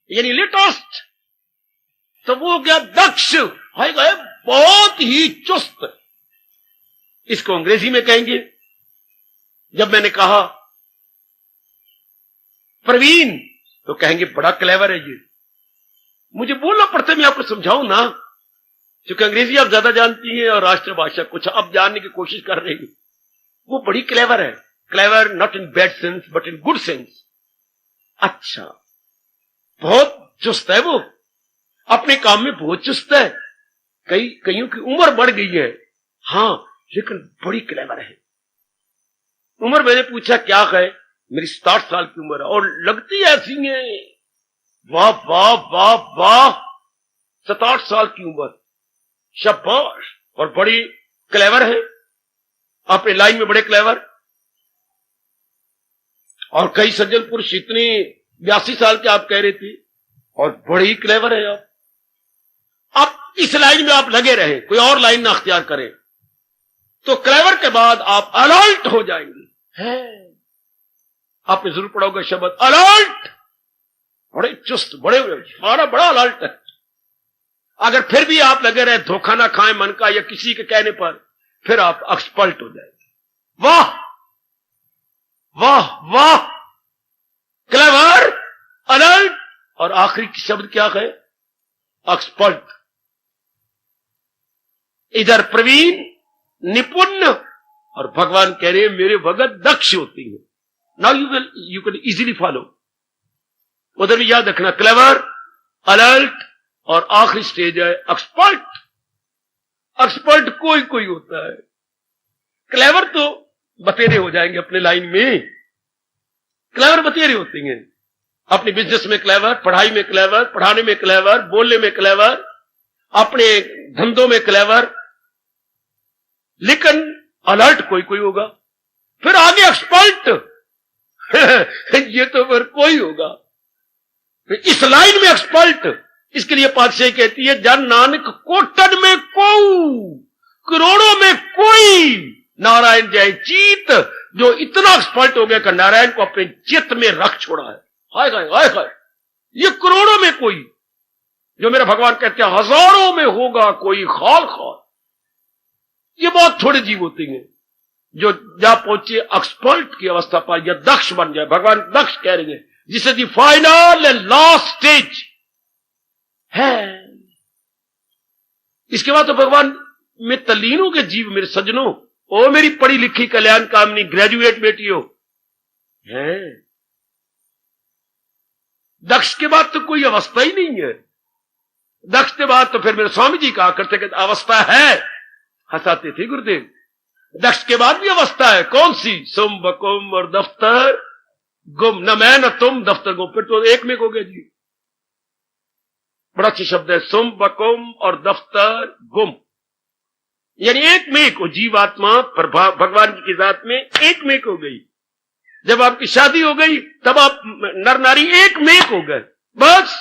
यानी लेटेस्ट, तो वो क्या? दक्ष है, गए बहुत ही चुस्त। इसको अंग्रेजी में कहेंगे, जब मैंने कहा प्रवीण तो कहेंगे बड़ा क्लेवर है ये। मुझे बोलना पड़ता है, मैं आपको समझाऊं ना, क्योंकि अंग्रेजी आप ज्यादा जानती हैं और राष्ट्रभाषा कुछ अब जानने की कोशिश कर रही है। वो बड़ी क्लेवर है। Clever not in bad sense but in good sense. अच्छा, बहुत चुस्त है वो, अपने काम में बहुत चुस्त है। कईयों की उम्र बढ़ गई है, हाँ, लेकिन बड़ी क्लेवर है। उम्र मैंने पूछा क्या है, मेरी 60 साल की उम्र है और लगती ऐसी है। वाह वाह वाह वाह, 67 साल की उम्र, शाबाश, और बड़ी क्लेवर है, अपने लाइन में बड़े क्लेवर। और कई सज्जन पुरुष इतने 82 साल के आप कह रहे थे और बड़े ही क्लेवर है आप। अब इस लाइन में आप लगे रहे, कोई और लाइन ना अख्तियार करें, तो क्लेवर के बाद आप अलर्ट हो जाएंगे। है, आपने जरूर पढ़ा होगा शब्द अलर्ट। बड़े चुस्त, बड़े, सारा बड़ा अलर्ट है। अगर फिर भी आप लगे रहे, धोखा ना खाएं मन का या किसी के कहने पर, फिर आप एक्सपर्ट हो जाएंगे। वाह वाह वाह, क्लेवर, अलर्ट, और आखिरी शब्द क्या है? एक्सपर्ट। इधर प्रवीण, निपुण, और भगवान कह रहे हैं मेरे भगत दक्ष होती है। Now you can easily follow. उधर भी याद रखना, क्लेवर, अलर्ट, और आखिरी स्टेज है एक्सपर्ट। एक्सपर्ट कोई कोई होता है, क्लेवर तो बतेरे हो जाएंगे अपने लाइन में। क्लेवर बतेरे होते हैं, अपने बिजनेस में क्लेवर, पढ़ाई में क्लेवर, पढ़ाने में क्लेवर, बोलने में क्लेवर, अपने धंधों में क्लेवर, लेकिन अलर्ट कोई कोई होगा। फिर आगे एक्सपर्ट ये तो फिर कोई होगा। इस लाइन में एक्सपर्ट, इसके लिए पातशाही कहती है, जन नानक कोटन में कोऊ, करोड़ों में कोई नारायण जय चीत, जो इतना एक्सपर्ट हो गया कि नारायण को अपने चित्त में रख छोड़ा है। हाय हाय हाय हाय, ये करोड़ों में कोई, जो मेरा भगवान कहते हैं हजारों में होगा कोई खाल खाल। ये बहुत थोड़े जीव होते हैं जो जा पहुंचे एक्सपर्ट की अवस्था पर, या दक्ष बन जाए। भगवान दक्ष कह रहे हैं, जिसे the final and last stage है। इसके बाद तो भगवान में तल्लीन हो गए जीव मेरे सज्जनों। ओ मेरी पढ़ी लिखी कल्याण कामनी ग्रेजुएट बेटियों है। दक्ष के बाद तो कोई अवस्था ही नहीं है। दक्ष के बाद तो फिर मेरे स्वामी जी कहा करते कि अवस्था है, हंसाते थे गुरुदेव। दक्ष के बाद भी अवस्था है, कौन सी? सुम बकुम और दफ्तर गुम, न मैं न तुम, दफ्तर गुम, फिर तो एक में हो गया जी। बड़ा अच्छा शब्द है, सुम बकुम और दफ्तर गुम, यानी एक में एक हो। जीवात्मा भगवान की जात में एक में एक हो गई। जब आपकी शादी हो गई तब आप नर नारी एक में एक हो गए। बस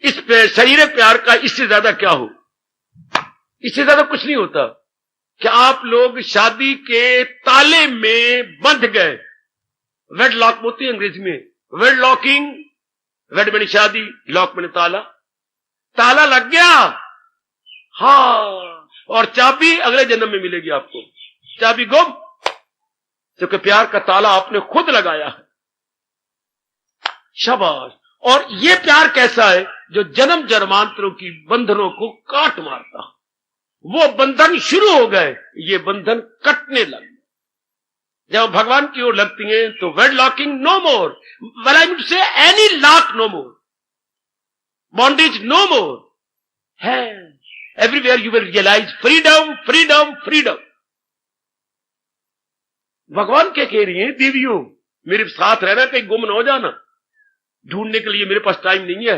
इस पे शरीर प्यार का इससे ज्यादा क्या हो? इससे ज्यादा कुछ नहीं होता कि आप लोग शादी के ताले में बंध गए। वेड लॉक होती है अंग्रेजी में, वेड लॉकिंग। वेड मैंने शादी, लॉक मैंने ताला। ताला लग गया, हाँ, और चाबी अगले जन्म में मिलेगी आपको। चाबी गुम, क्योंकि प्यार का ताला आपने खुद लगाया है। शाबाश। और ये प्यार कैसा है? जो जन्म जन्मांतरों की बंधनों को काट मारता। वो बंधन शुरू हो गए, ये बंधन कटने लगे। जब भगवान की ओर लगती हैं तो wed locking no more, when I would say any lock no more, bondage no more है। Everywhere you will realise freedom freedom freedom. भगवान क्या कह रही है? देवियों मेरे साथ रहना, कहीं गुम ना हो जाना। ढूंढने के लिए मेरे पास टाइम नहीं है,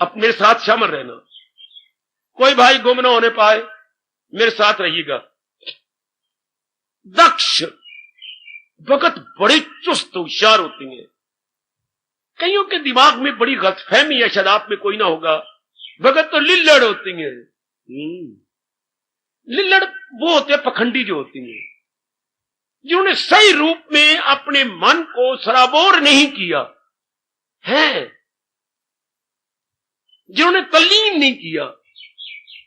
अब मेरे साथ शामिल रहना। कोई भाई गुम ना होने पाए, मेरे साथ रहिएगा। दक्ष भगत बड़े चुस्त होशियार होती हैं। कईयों के दिमाग में बड़ी गलतफहमी है, शायद आप में कोई ना होगा। भगत तो लिल्लड़ होती हैं। लिल्लड़ वो होते हैं पखंडी जो होती हैं, जिन्होंने सही रूप में अपने मन को सराबोर नहीं किया है, जिन्होंने तल्लीन नहीं किया।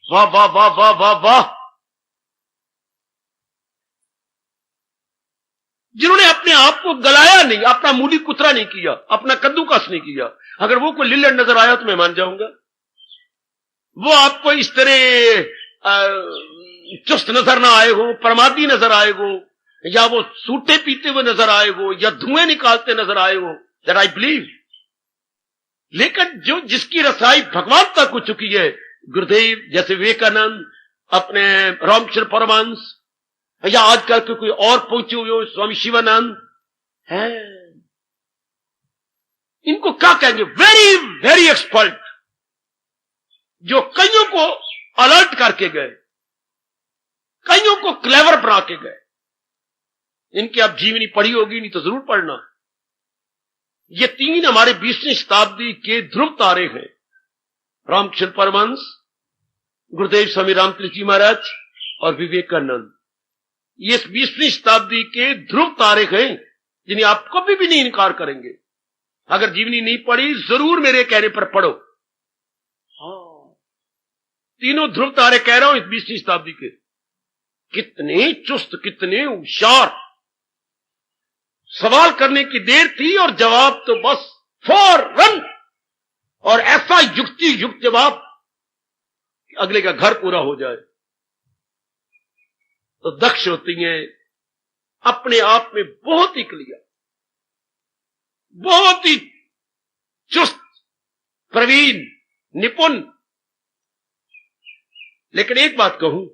वाह वाह वाह वाह वाह वाह। जिन्होंने अपने आप को गलाया नहीं, अपना मूली कुतरा नहीं किया, अपना कद्दूकस नहीं किया। अगर वो कोई लिल्लड़ नजर आया तो मैं मान जाऊंगा। वो आपको इस तरह चुस्त नजर ना आए हो, प्रमादी नजर आए हो, या वो सूटे पीते हुए नजर आए हो, या धुएं निकालते नजर आए हो, दैट आई बिलीव। लेकिन जो जिसकी रसाई भगवान तक हो चुकी है, गुरुदेव जैसे विवेकानंद, अपने रामचंद्र परमहंस, या आजकल के कोई और पहुंचे हुए हो, स्वामी शिवानंद है, इनको क्या कहेंगे? वेरी वेरी एक्सपर्ट, जो कईयों को अलर्ट करके गए, कईयों को क्लेवर बना के गए। इनकी आप जीवनी पढ़ी होगी, नहीं तो जरूर पढ़ना। ये तीन हमारे 20वीं शताब्दी के ध्रुव तारे हैं, रामचंद्र परमहंस, गुरुदेव स्वामी रामतीर्थ जी महाराज और विवेकानंद। ये 20वीं शताब्दी के ध्रुव तारे हैं, जिन्हें आप कभी भी नहीं इनकार करेंगे। अगर जीवनी नहीं पढ़ी, जरूर मेरे कहने पर पढ़ो। हाँ, तीनों ध्रुव तारे कह रहा हूं इस 20वीं शताब्दी के। कितने चुस्त, कितने होशियार। सवाल करने की देर थी और जवाब तो बस फौरन, और ऐसा युक्ति युक्त जवाब कि अगले का घर पूरा हो जाए। तो दक्ष होती हैं, अपने आप में बहुत ही क्लियर, बहुत ही चुस्त, प्रवीण, निपुण। लेकिन एक बात कहूं,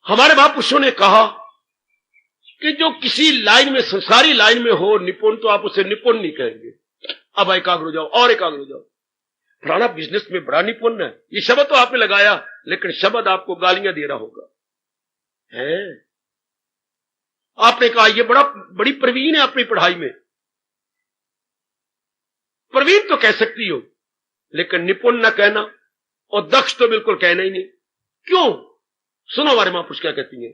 हमारे महापुरुषों ने कहा कि जो किसी लाइन में, संसारी लाइन में हो निपुण, तो आप उसे निपुण नहीं कहेंगे। अब एकाग्र हो जाओ और एकाग्र हो जाओ। फलाना बिजनेस में बड़ा निपुण है, ये शब्द तो आपने लगाया, लेकिन शब्द आपको गालियां दे रहा होगा है। आपने कहा ये बड़ी प्रवीण है अपनी पढ़ाई में। प्रवीण तो कह सकती हो, लेकिन निपुण न कहना, और दक्ष तो बिल्कुल कहना ही नहीं। क्यों? सुनो हमारे महापुरुष क्या कहती हैं।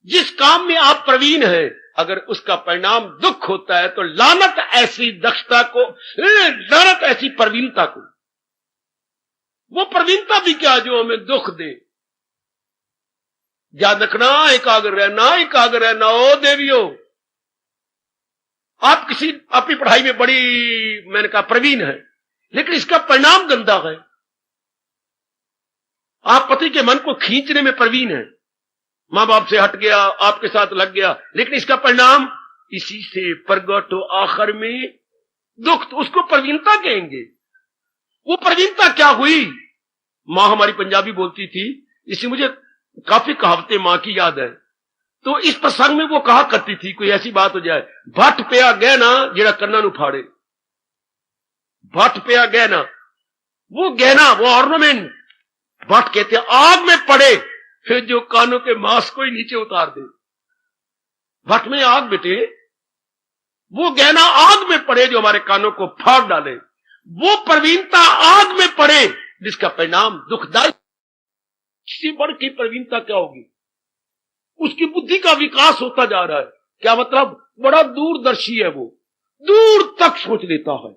जिस काम में आप प्रवीण हैं, अगर उसका परिणाम दुख होता है तो लानत ऐसी दक्षता को, लानत ऐसी प्रवीणता को। वो प्रवीणता भी क्या जो हमें दुख दे। याद रखना, एकाग्र रहना, एकाग्र रहना। ओ देवियों, आप किसी अपनी पढ़ाई में बड़ी, मैंने कहा प्रवीण है, लेकिन इसका परिणाम गंदा है, आप पति के मन को खींचने में प्रवीण हैं, मां बाप से हट गया, आपके साथ लग गया, लेकिन इसका परिणाम इसी से प्रगट हो आखिर में दुख, तो उसको प्रवीणता कहेंगे। वो प्रवीणता क्या हुई? मां हमारी पंजाबी बोलती थी, इसी मुझे काफी कहावतें मां की याद है। तो इस प्रसंग में वो कहा करती थी, कोई ऐसी बात हो जाए, भट पिया गहना जेड़ा कन्ना नु फाड़े। भट पिया गहना, वो गहना, वो ऑर्नामेंट, भट कहते हैं आग में पड़े फिर जो कानों के मांस को ही नीचे उतार दे। भट में आग बेटे, वो गहना आग में पड़े जो हमारे कानों को फाड़ डाले। वो प्रवीणता आग में पड़े जिसका परिणाम दुखदायक। इससे बढ़ की प्रवीणता क्या होगी? उसकी बुद्धि का विकास होता जा रहा है। क्या मतलब? बड़ा दूरदर्शी है, वो दूर तक सोच लेता है।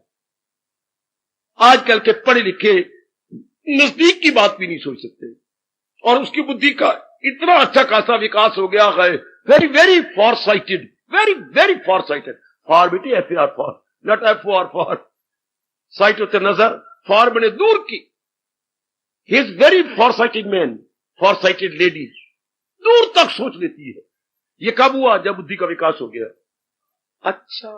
आजकल के पढ़े लिखे नजदीक की बात भी नहीं सोच सकते, और उसकी बुद्धि का इतना अच्छा खासा विकास हो गया है। Very very far sighted, very very far sighted. Far बेटी FAR far, not FOR for. Sight होते नजर, फॉर बने दूर की। He is very far sighted man, far sighted lady, दूर तक सोच लेती है। ये कब हुआ? जब बुद्धि का विकास हो गया। अच्छा,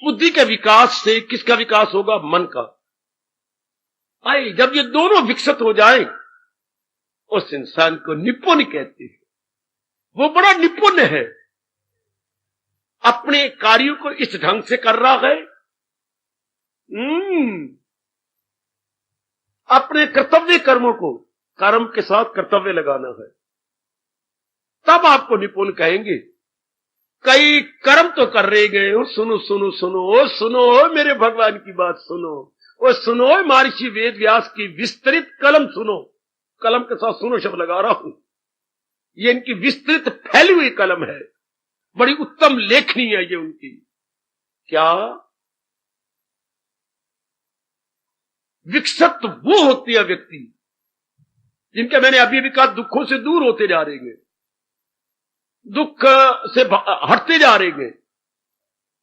बुद्धि के विकास से किसका विकास होगा? मन का। आए, जब ये दोनों विकसित हो जाए उस इंसान को निपुण कहते हैं। वो बड़ा निपुण है, अपने कार्यों को इस ढंग से कर रहा है। अपने कर्तव्य कर्मों को कर्म के साथ कर्तव्य लगाना है, तब आपको निपुण कहेंगे। कई कर्म तो कर रहे गए हो, सुनो सुनो सुनो, ओ सुनो, ओ मेरे भगवान की बात सुनो, ओ सुनो, ओ महर्षि वेद व्यास की विस्तृत कलम सुनो। कलम के साथ सुनो शब्द लगा रहा हूं। ये इनकी विस्तृत फैली हुई कलम है, बड़ी उत्तम लेखनी है ये उनकी। क्या विकसित वो होती है व्यक्ति जिनके, मैंने अभी अभी कहा, दुखों से दूर होते जा रहे हैं, दुख से हटते जा रहे हैं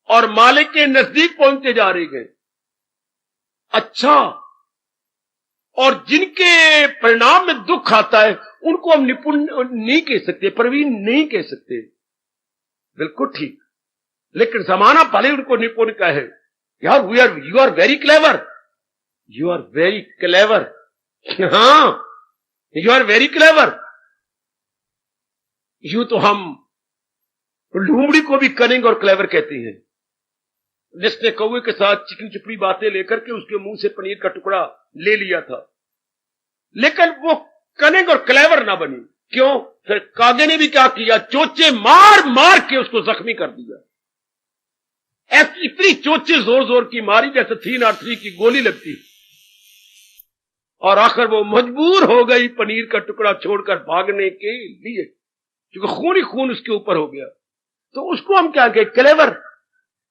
और मालिक के नजदीक पहुंचते जा रहे हैं। अच्छा, और जिनके परिणाम में दुख आता है उनको हम निपुण नहीं कह सकते, प्रवीण नहीं कह सकते। बिल्कुल ठीक, लेकिन जमाना पहले उनको निपुण कहे। यार you are very clever, you are very clever, हाँ यू आर वेरी क्लेवर। यूं तो हम लोमड़ी को भी कनिंग और क्लेवर कहते हैं, जिसने कौवे के साथ चिकनी चुपड़ी बातें लेकर के उसके मुंह से पनीर का टुकड़ा ले लिया था, लेकिन वो कनिंग और क्लेवर ना बनी। क्यों? फिर कागे ने भी क्या किया? चोचे मार मार के उसको जख्मी कर दिया। ऐसी इतनी चोचे जोर जोर की मारी जैसे 303 की गोली लगती, और आखिर वो मजबूर हो गई पनीर का टुकड़ा छोड़कर भागने के लिए, क्योंकि खून ही खून उसके ऊपर हो गया। तो उसको हम क्या कहें? क्लेवर।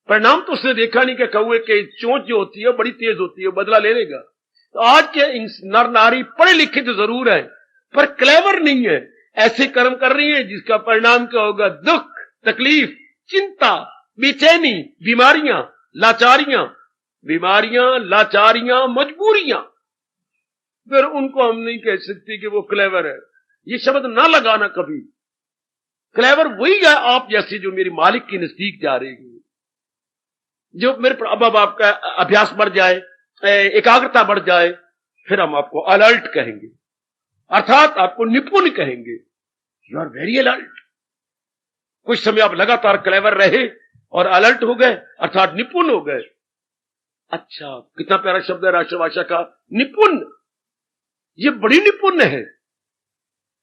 परिणाम तो उसने देखा नहीं कि कौवे के चोंच जो होती है बड़ी तेज होती है, बदला ले लेगा। तो आज के नर नारी पढ़े लिखे तो जरूर है, पर क्लेवर नहीं है। ऐसे कर्म कर रही है जिसका परिणाम क्या होगा? दुख, तकलीफ, चिंता, बेचैनी, बीमारियां, लाचारियां, मजबूरियां। फिर उनको हम नहीं कह सकते कि वो क्लेवर है। ये शब्द ना लगाना कभी। क्लेवर वही है आप जैसे जो मेरे मालिक के नजदीक जा रहे हैं, जो मेरे अब आपका अभ्यास बढ़ जाए, एकाग्रता बढ़ जाए, फिर हम आपको अलर्ट कहेंगे, अर्थात आपको निपुण कहेंगे। You are very alert. कुछ समय आप लगातार क्लेवर रहे और अलर्ट हो गए, अर्थात निपुण हो गए। अच्छा, कितना प्यारा शब्द है राष्ट्रभाषा का, निपुण। ये बड़ी निपुण है,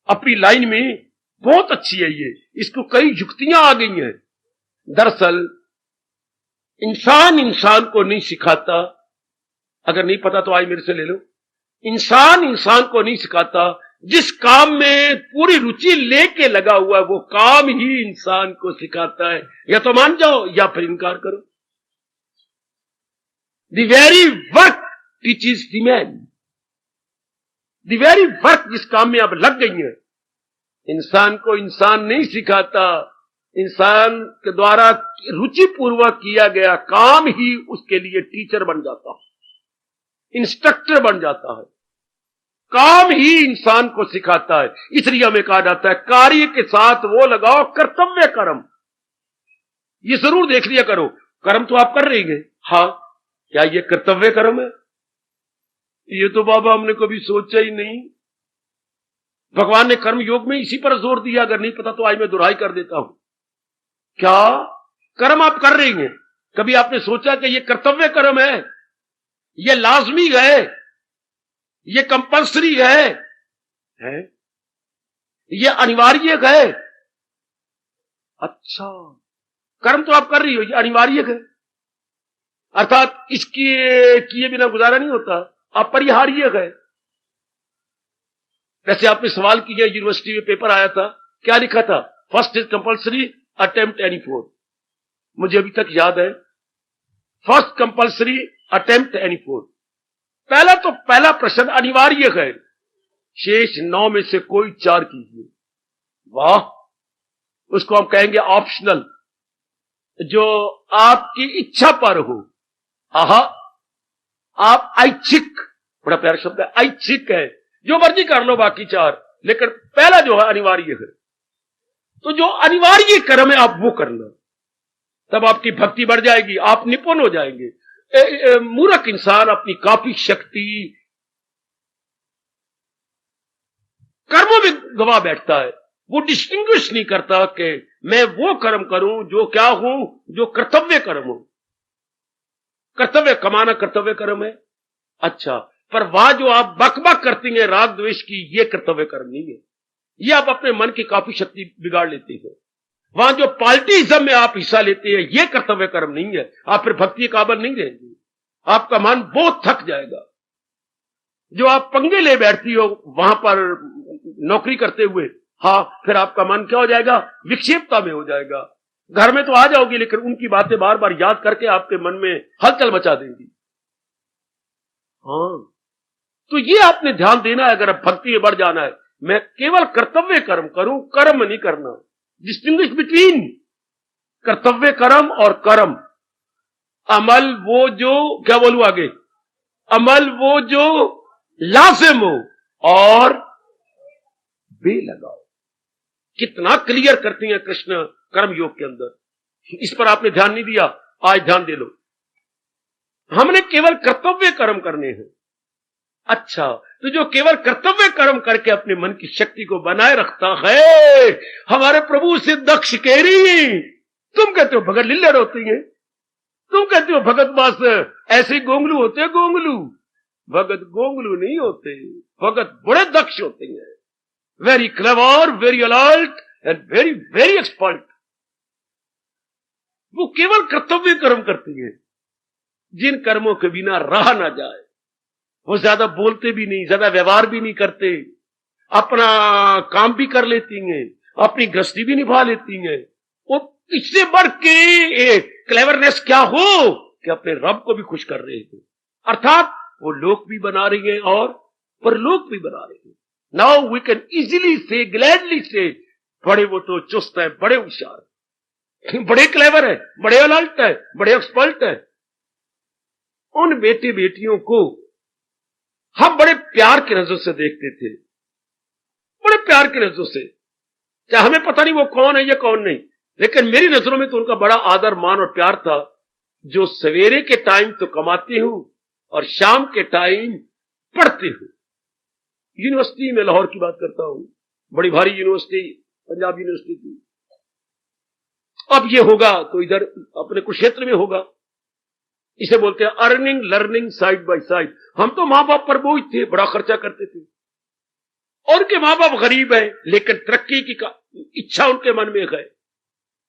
अपनी लाइन में बहुत अच्छी है ये। इसको कई युक्तियां आ गई हैं। दरअसल इंसान को नहीं सिखाता, अगर नहीं पता तो आज मेरे से ले लो। इंसान को नहीं सिखाता, जिस काम में पूरी रुचि लेके लगा हुआ है वो काम ही इंसान को सिखाता है। या तो मान जाओ या फिर इनकार करो। The very work teaches the man. The very work जिस काम में अब लग गई है, इंसान को इंसान नहीं सिखाता। इंसान के द्वारा रुचिपूर्वक किया गया काम ही उसके लिए टीचर बन जाता है, इंस्ट्रक्टर बन जाता है। काम ही इंसान को सिखाता है। इसलिए हमें कहा जाता है कार्य के साथ वो लगाओ कर्तव्य कर्म। ये जरूर देख लिया करो, कर्म तो आप कर रही हैं, हाँ, क्या ये कर्तव्य कर्म है? ये तो बाबा हमने कभी सोचा ही नहीं। भगवान ने कर्म योग में इसी पर जोर दिया, अगर नहीं पता तो आज मैं दोहराई कर देता हूं। क्या कर्म आप कर रही हैं, कभी आपने सोचा कि ये कर्तव्य कर्म है, ये लाजमी है, ये कंपल्सरी है? ये अनिवार्य है? अच्छा, कर्म तो आप कर रही हो, ये अनिवार्य है, अर्थात इसके किए बिना गुजारा नहीं होता, अपरिहार्य है। वैसे आपने सवाल किया, यूनिवर्सिटी में पेपर आया था, क्या लिखा था? First is compulsory, attempt any fourth. मुझे अभी तक याद है, first compulsory, attempt any fourth. पहला प्रश्न अनिवार्य है, शेष 9 में से कोई 4 कीजिए। वाह, उसको हम कहेंगे ऑप्शनल, जो आपकी इच्छा पर हो। आहा, आप ऐच्छिक, बड़ा प्यारा शब्द है, ऐच्छिक है, जो मर्जी कर लो बाकी 4, लेकिन पहला जो है अनिवार्य है। तो जो अनिवार्य कर्म है आप वो करना, तब आपकी भक्ति बढ़ जाएगी, आप निपुण हो जाएंगे। मूर्ख इंसान अपनी काफी शक्ति कर्मों में गवा बैठता है, वो डिस्टिंग्विश नहीं करता कि मैं वो कर्म करूं जो क्या हूं, जो कर्तव्य कर्म हो। कर्तव्य कमाना कर्तव्य कर्म है, अच्छा, पर वहां जो आप बकबक करती हैं राग द्वेष की, ये कर्तव्य कर्म नहीं है, ये आप अपने मन की काफी शक्ति बिगाड़ लेते हैं। वहां जो पार्टीइज्म में आप हिस्सा लेते हैं, ये कर्तव्य कर्म नहीं है, आप फिर भक्ति के काबिल नहीं रहेंगे, आपका मन बहुत थक जाएगा। जो आप पंगे ले बैठती हो वहां पर नौकरी करते हुए, हाँ, फिर आपका मन क्या हो जाएगा? विक्षेपता में हो जाएगा। घर में तो आ जाओगी, लेकिन उनकी बातें बार बार याद करके आपके मन में हलचल मचा देंगी। हाँ, तो ये आपने ध्यान देना है, अगर अब भक्ति में बढ़ जाना है। मैं केवल कर्तव्य कर्म करूं, कर्म नहीं करना। डिस्टिंग्विश बिटवीन कर्तव्य कर्म और कर्म। अमल वो जो, क्या बोलूं आगे, अमल वो जो लाजिम हो और बेलगाओ। कितना क्लियर करती हैं कृष्ण कर्म योग के अंदर, इस पर आपने ध्यान नहीं दिया, आज ध्यान दे लो। हमने केवल कर्तव्य कर्म करने हैं। अच्छा, तो जो केवल कर्तव्य कर्म करके अपने मन की शक्ति को बनाए रखता है, हमारे प्रभु से दक्ष कह रही, तुम कहते हो भगत लिल्लर होती है, तुम कहते हो भगत बस ऐसे गोंगलू होते हैं। गोंगलू, भगत गोंगलू नहीं होते, भगत बड़े दक्ष होते हैं, very clever, very alert and very very expert. वो केवल कर्तव्य कर्म करती है, जिन कर्मों के बिना रहा ना जाए। वो ज्यादा बोलते भी नहीं, ज्यादा व्यवहार भी नहीं करते, अपना काम भी कर लेती हैं, अपनी गृहस्थी भी निभा लेती हैं। वो इससे बढ़ के क्लेवरनेस क्या हो कि अपने रब को भी खुश कर रहे हैं, अर्थात वो लोक भी बना रही है और परलोक भी बना रही है। नाउ वी कैन इजीली से, ग्लैडली से, बड़े वो तो चुस्त है, बड़े होशियार, बड़े क्लेवर है, बड़े अलर्ट है, बड़े एक्सपर्ट है। उन बेटे बेटियों को हम बड़े प्यार की नजर से देखते थे, बड़े प्यार की नजर से, चाहे हमें पता नहीं वो कौन है या कौन नहीं, लेकिन मेरी नजरों में तो उनका बड़ा आदर, मान और प्यार था। जो सवेरे के टाइम तो कमाते हूं और शाम के टाइम पढ़ते हूं। यूनिवर्सिटी में, लाहौर की बात करता हूं, बड़ी भारी यूनिवर्सिटी, पंजाब यूनिवर्सिटी की। अब ये होगा तो इधर अपने कुरुक्षेत्र में होगा। इसे बोलते हैं earning learning side by side. हम तो मां बाप पर बोझ थे, बड़ा खर्चा करते थे, और उनके मां बाप गरीब है, लेकिन तरक्की की इच्छा उनके मन में है।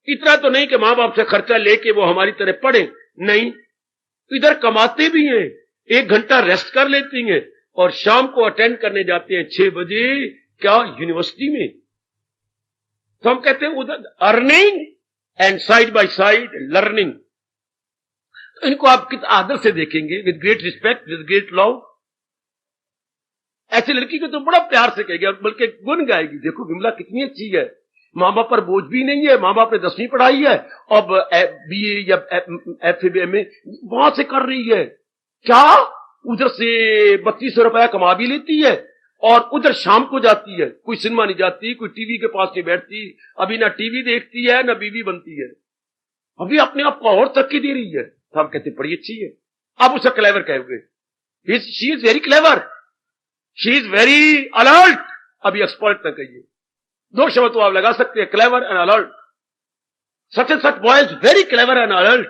इतना तो नहीं कि मां बाप से खर्चा लेके वो हमारी तरह पढ़े, नहीं, इधर कमाते भी हैं, 1 घंटा रेस्ट कर लेती हैं और शाम को अटेंड करने जाते हैं 6 बजे, क्या यूनिवर्सिटी में। तो हम कहते हैं उधर earning and side by side learning. तो इनको आप कितना आदर से देखेंगे, with great respect, with great love. ऐसी लड़की को तो बड़ा प्यार से कहेगी, बल्कि गुन गाएगी, देखो विमला कितनी अच्छी है, मां बाप पर बोझ भी नहीं है, मां बाप ने 10वीं पढ़ाई है, अब BA या FA में वहां से कर रही है, क्या उधर से 3200 रुपया कमा भी लेती है और उधर शाम को जाती है, कोई सिनेमा नहीं जाती, कोई टीवी के पास नहीं बैठती, अभी ना टीवी देखती है ना बीवी बनती है, अभी अपने आप को और तरक्की दे रही है। तो हम कहते बड़ी अच्छी है। अब उसे क्लेवर कहोगे, she is very clever, she is very alert. अभी एक्सपर्ट न कहिए, दो शब्द तो आप लगा सकते हैं, clever and alert. Such and such boy is very clever and alert.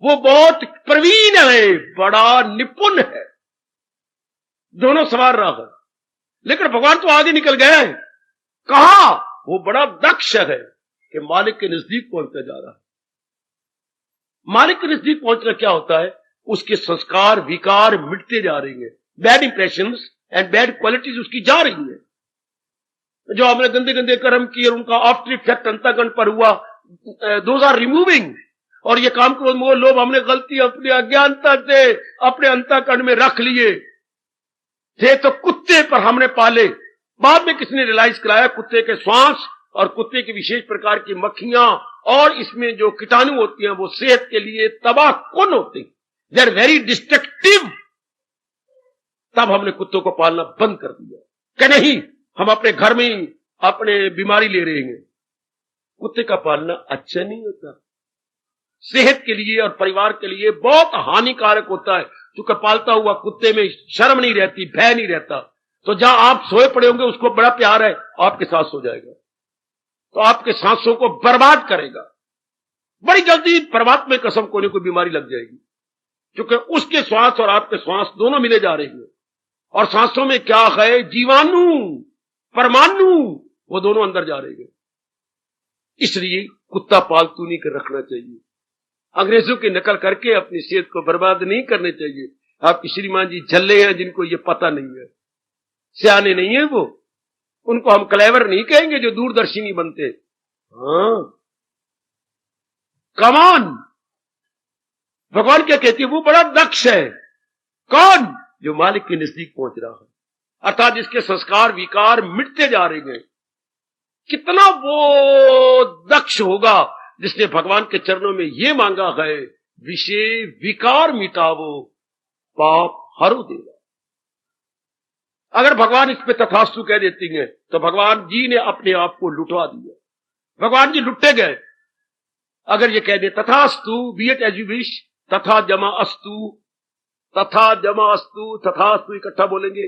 वो बहुत प्रवीण है, बड़ा निपुण है, दोनों सवार रहा है। लेकिन भगवान तो आगे निकल गए। कहा? वो बड़ा दक्ष है कि मालिक के नजदीक पहुंचता जा रहा है। मालिक के नजदीक पहुंचना क्या होता है? उसके संस्कार विकार मिटते जा रही हैं, bad impressions and bad qualities उसकी जा रही है। जो हमने गंदे गंदे कर्म किए उनका आफ्टर इफेक्ट अंतःकरण पर हुआ, दोज आर रिमूविंग। और ये काम क्रोध मोह लोभ हमने गलती अपने अज्ञानता से अपने अंतःकरण में रख लिए थे, तो कुत्ते पर हमने पाले। बाद में किसने रियलाइज कराया? कुत्ते के श्वास और कुत्ते की विशेष प्रकार की मक्खियां और इसमें जो कीटाणु होती हैं वो सेहत के लिए तबाह कौन होते हैं, दे आर वेरी डिस्ट्रक्टिव। तब हमने कुत्तों को पालना बंद कर दिया कि नहीं, हम अपने घर में ही अपने बीमारी ले रहे हैं। कुत्ते का पालना अच्छा नहीं होता, सेहत के लिए और परिवार के लिए बहुत हानिकारक होता है। क्योंकि पालता हुआ कुत्ते में शर्म नहीं रहती, भय नहीं रहता। तो जहां आप सोए पड़े होंगे उसको बड़ा प्यार है, आपके साथ सो जाएगा तो आपके सांसों को बर्बाद करेगा। बड़ी जल्दी परमात्मा की कसम कोई बीमारी लग जाएगी, क्योंकि उसके श्वास और आपके श्वास दोनों मिले जा रहे हैं। और सांसों में क्या है? जीवाणु, परमाणु, वो दोनों अंदर जा रहे हैं। इसलिए कुत्ता पालतू नहीं कर रखना चाहिए। अंग्रेजों की नकल करके अपनी सेहत को बर्बाद नहीं करने चाहिए। आपकी श्रीमान जी झल्ले हैं जिनको ये पता नहीं है, सियाने नहीं है वो, उनको हम क्लेवर नहीं कहेंगे जो दूरदर्शी नहीं बनते। हाँ, कमान भगवान क्या कहती है? वो बड़ा दक्ष है। कौन? जो मालिक के नजदीक पहुंच रहा है, अर्थात जिसके संस्कार विकार मिटते जा रहे हैं। कितना वो दक्ष होगा जिसने भगवान के चरणों में ये मांगा है, विषय विकार मिटावो पाप हरो देवा। अगर भगवान इस पे तथास्तु कह देती हैं तो भगवान जी ने अपने आप को लुटवा दिया, भगवान जी लुटे गए। अगर ये कह दे तथास्तु, be it as you wish, तथा जमा अस्तु, तथा जमा अस्तु, तथास्तु इकट्ठा बोलेंगे,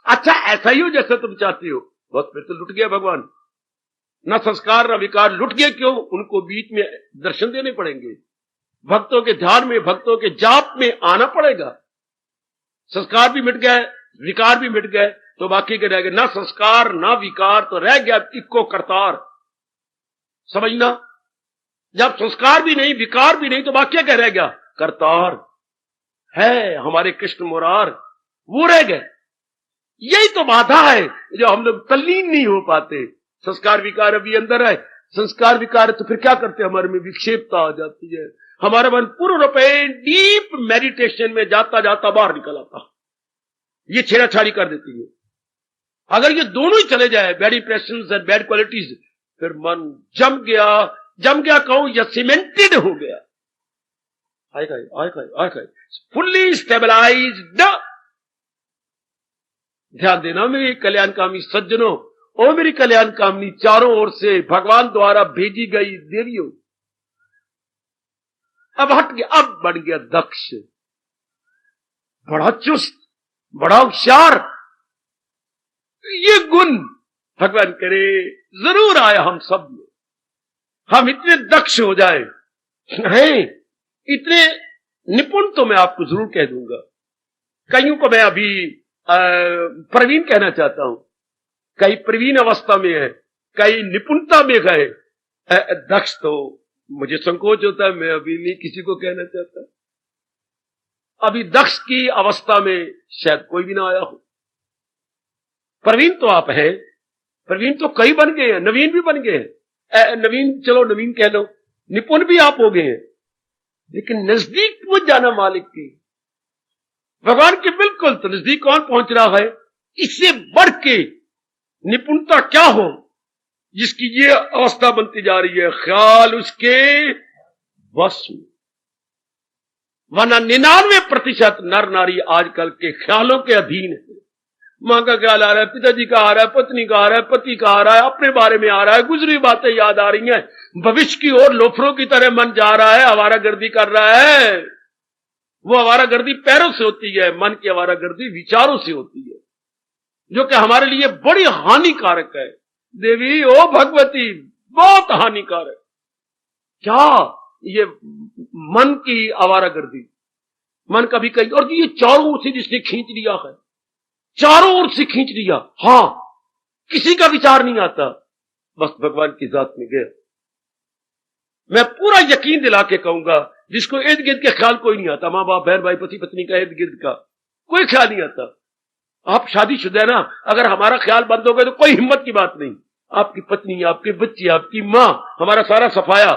अच्छा ऐसा ही हो जैसा तुम चाहती हो, बस फिर तो लुट गया भगवान। न संस्कार न विकार, लुट गए। क्यों? उनको बीच में दर्शन देने पड़ेंगे, भक्तों के ध्यान में, भक्तों के जाप में आना पड़ेगा। संस्कार भी मिट गए, विकार भी मिट गए, तो बाकी के रह गए ना संस्कार ना विकार, तो रह गया इक्को करतार। समझना, जब संस्कार भी नहीं विकार भी नहीं तो बाकी क्या रह गया? करतार है हमारे कृष्ण मुरार, वो रह गए। यही तो बाधा है जो हम लोग तल्लीन नहीं हो पाते। संस्कार विकार अभी अंदर है, संस्कार विकार तो फिर क्या करते हैं? हमारे में विक्षेपता आ जाती है, हमारा मन पूर्ण रूप डीप मेडिटेशन में जाता जाता बाहर निकल आता, ये छेड़ाछाड़ी कर देती है। अगर ये दोनों ही चले जाए, bad impressions and bad qualities, फिर मन जम गया कहूं या सीमेंटेड हो गया, आएगा फुल्ली स्टेबलाइज्ड। ध्यान देना मेरी कल्याणकामी सज्जनों, ओ मेरी कल्याणकामी चारों ओर से भगवान द्वारा भेजी गई देवियों, अब हट गया, अब बढ़ गया दक्ष, बड़ा चुस्त, बड़ा होशियार। ये गुण भगवान करे जरूर आया हम सब में, हम इतने दक्ष हो जाए नहीं, इतने निपुण तो मैं आपको जरूर कह दूंगा। कईयों को मैं अभी प्रवीण कहना चाहता हूं, कई प्रवीण अवस्था में है, कई निपुणता में गए। दक्ष तो मुझे संकोच होता है, मैं अभी नहीं किसी को कहना चाहता। अभी दक्ष की अवस्था में शायद कोई भी ना आया हो। प्रवीण तो आप हैं, प्रवीण तो कई बन गए हैं, नवीन भी बन गए हैं। नवीन, चलो नवीन कह लो, निपुण भी आप हो गए हैं, लेकिन नजदीक पहुंच जाना मालिक की, भगवान के बिल्कुल तो नजदीक कौन पहुंच रहा है? इससे बढ़ के निपुणता क्या हो जिसकी ये अवस्था बनती जा रही है? ख्याल उसके बस में। वरना 99% नर नारी आजकल के ख्यालों के अधीन है, माँ का ख्याल आ रहा है, पिताजी का आ रहा है, पत्नी का आ रहा है, पति का आ रहा है, अपने बारे में आ रहा है, गुजरी बातें याद आ रही हैं, भविष्य की ओर लोफरों की तरह मन जा रहा है, आवारागर्दी कर रहा है। वो आवारागर्दी पैरों से होती है, मन की आवारागर्दी विचारों से होती है, जो कि हमारे लिए बड़ी हानिकारक है। देवी ओ भगवती, बहुत हानिकारक। क्या ये मन की आवारागर्दी, मन कभी कहीं, और ये चारों ओर से जिसने खींच लिया है, चारों ओर से खींच लिया, हां, किसी का विचार नहीं आता, बस भगवान की जात में गया। मैं पूरा यकीन दिला के कहूंगा, जिसको इर्द गिर्द के ख्याल कोई नहीं आता, मां बाप, बहन भाई, पति पत्नी का इर्द गिर्द का कोई ख्याल नहीं आता। आप शादीशुदा है ना, अगर हमारा ख्याल बंद हो गया तो कोई हिम्मत की बात नहीं। आपकी पत्नी, आपके बच्चे, आपकी मां, हमारा सारा सफाया,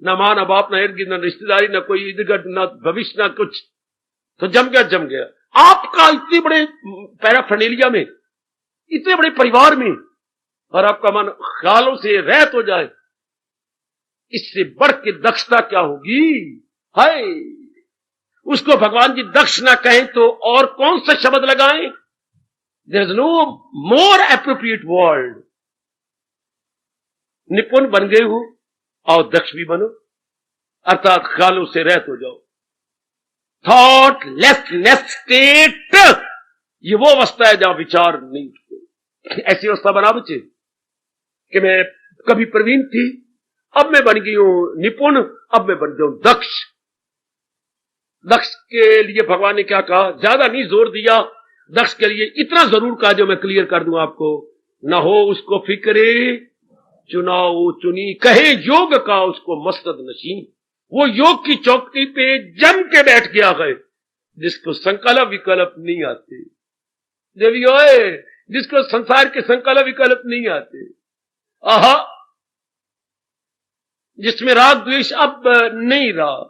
ना मां, ना बाप, ना इर्द गिर्द, ना रिश्तेदारी, ना कोई इर्द गिर्द, ना भविष्य, ना कुछ, तो जम गया, जम गया। आपका इतने बड़े पैराफर्नेलिया में, इतने बड़े परिवार में, और आपका मन ख्यालों से रहत हो जाए, इससे बढ़ के दक्षता क्या होगी? हाय, उसको भगवान जी दक्ष ना कहें तो और कौन सा शब्द लगाएं? There is no more appropriate word. निपुण बन गए हो और दक्ष भी बनो, अर्थात ख्यालों से रहत हो जाओ। थॉट लेसनेस स्टेट, ये वो अवस्था है जहां विचार नहीं उठते। ऐसी अवस्था बना बच्चे कि मैं कभी प्रवीण थी, अब मैं बन गई हूं निपुण, अब मैं बन जाऊं दक्ष। दक्ष के लिए भगवान ने क्या कहा? ज्यादा नहीं जोर दिया, दक्ष के लिए इतना जरूर कहा जो मैं क्लियर कर दूं आपको, न हो उसको फिक्रे चुनाव चुनी, कहे योग का उसको मस्तद नशीन। वो योग की चौकी पे जम के बैठ गया है, जिसको संकल्प विकल्प नहीं आते। देवी ओए, जिसको संसार के संकल्प विकल्प नहीं आते, आहा, जिसमें राग द्वेष अब नहीं रहा।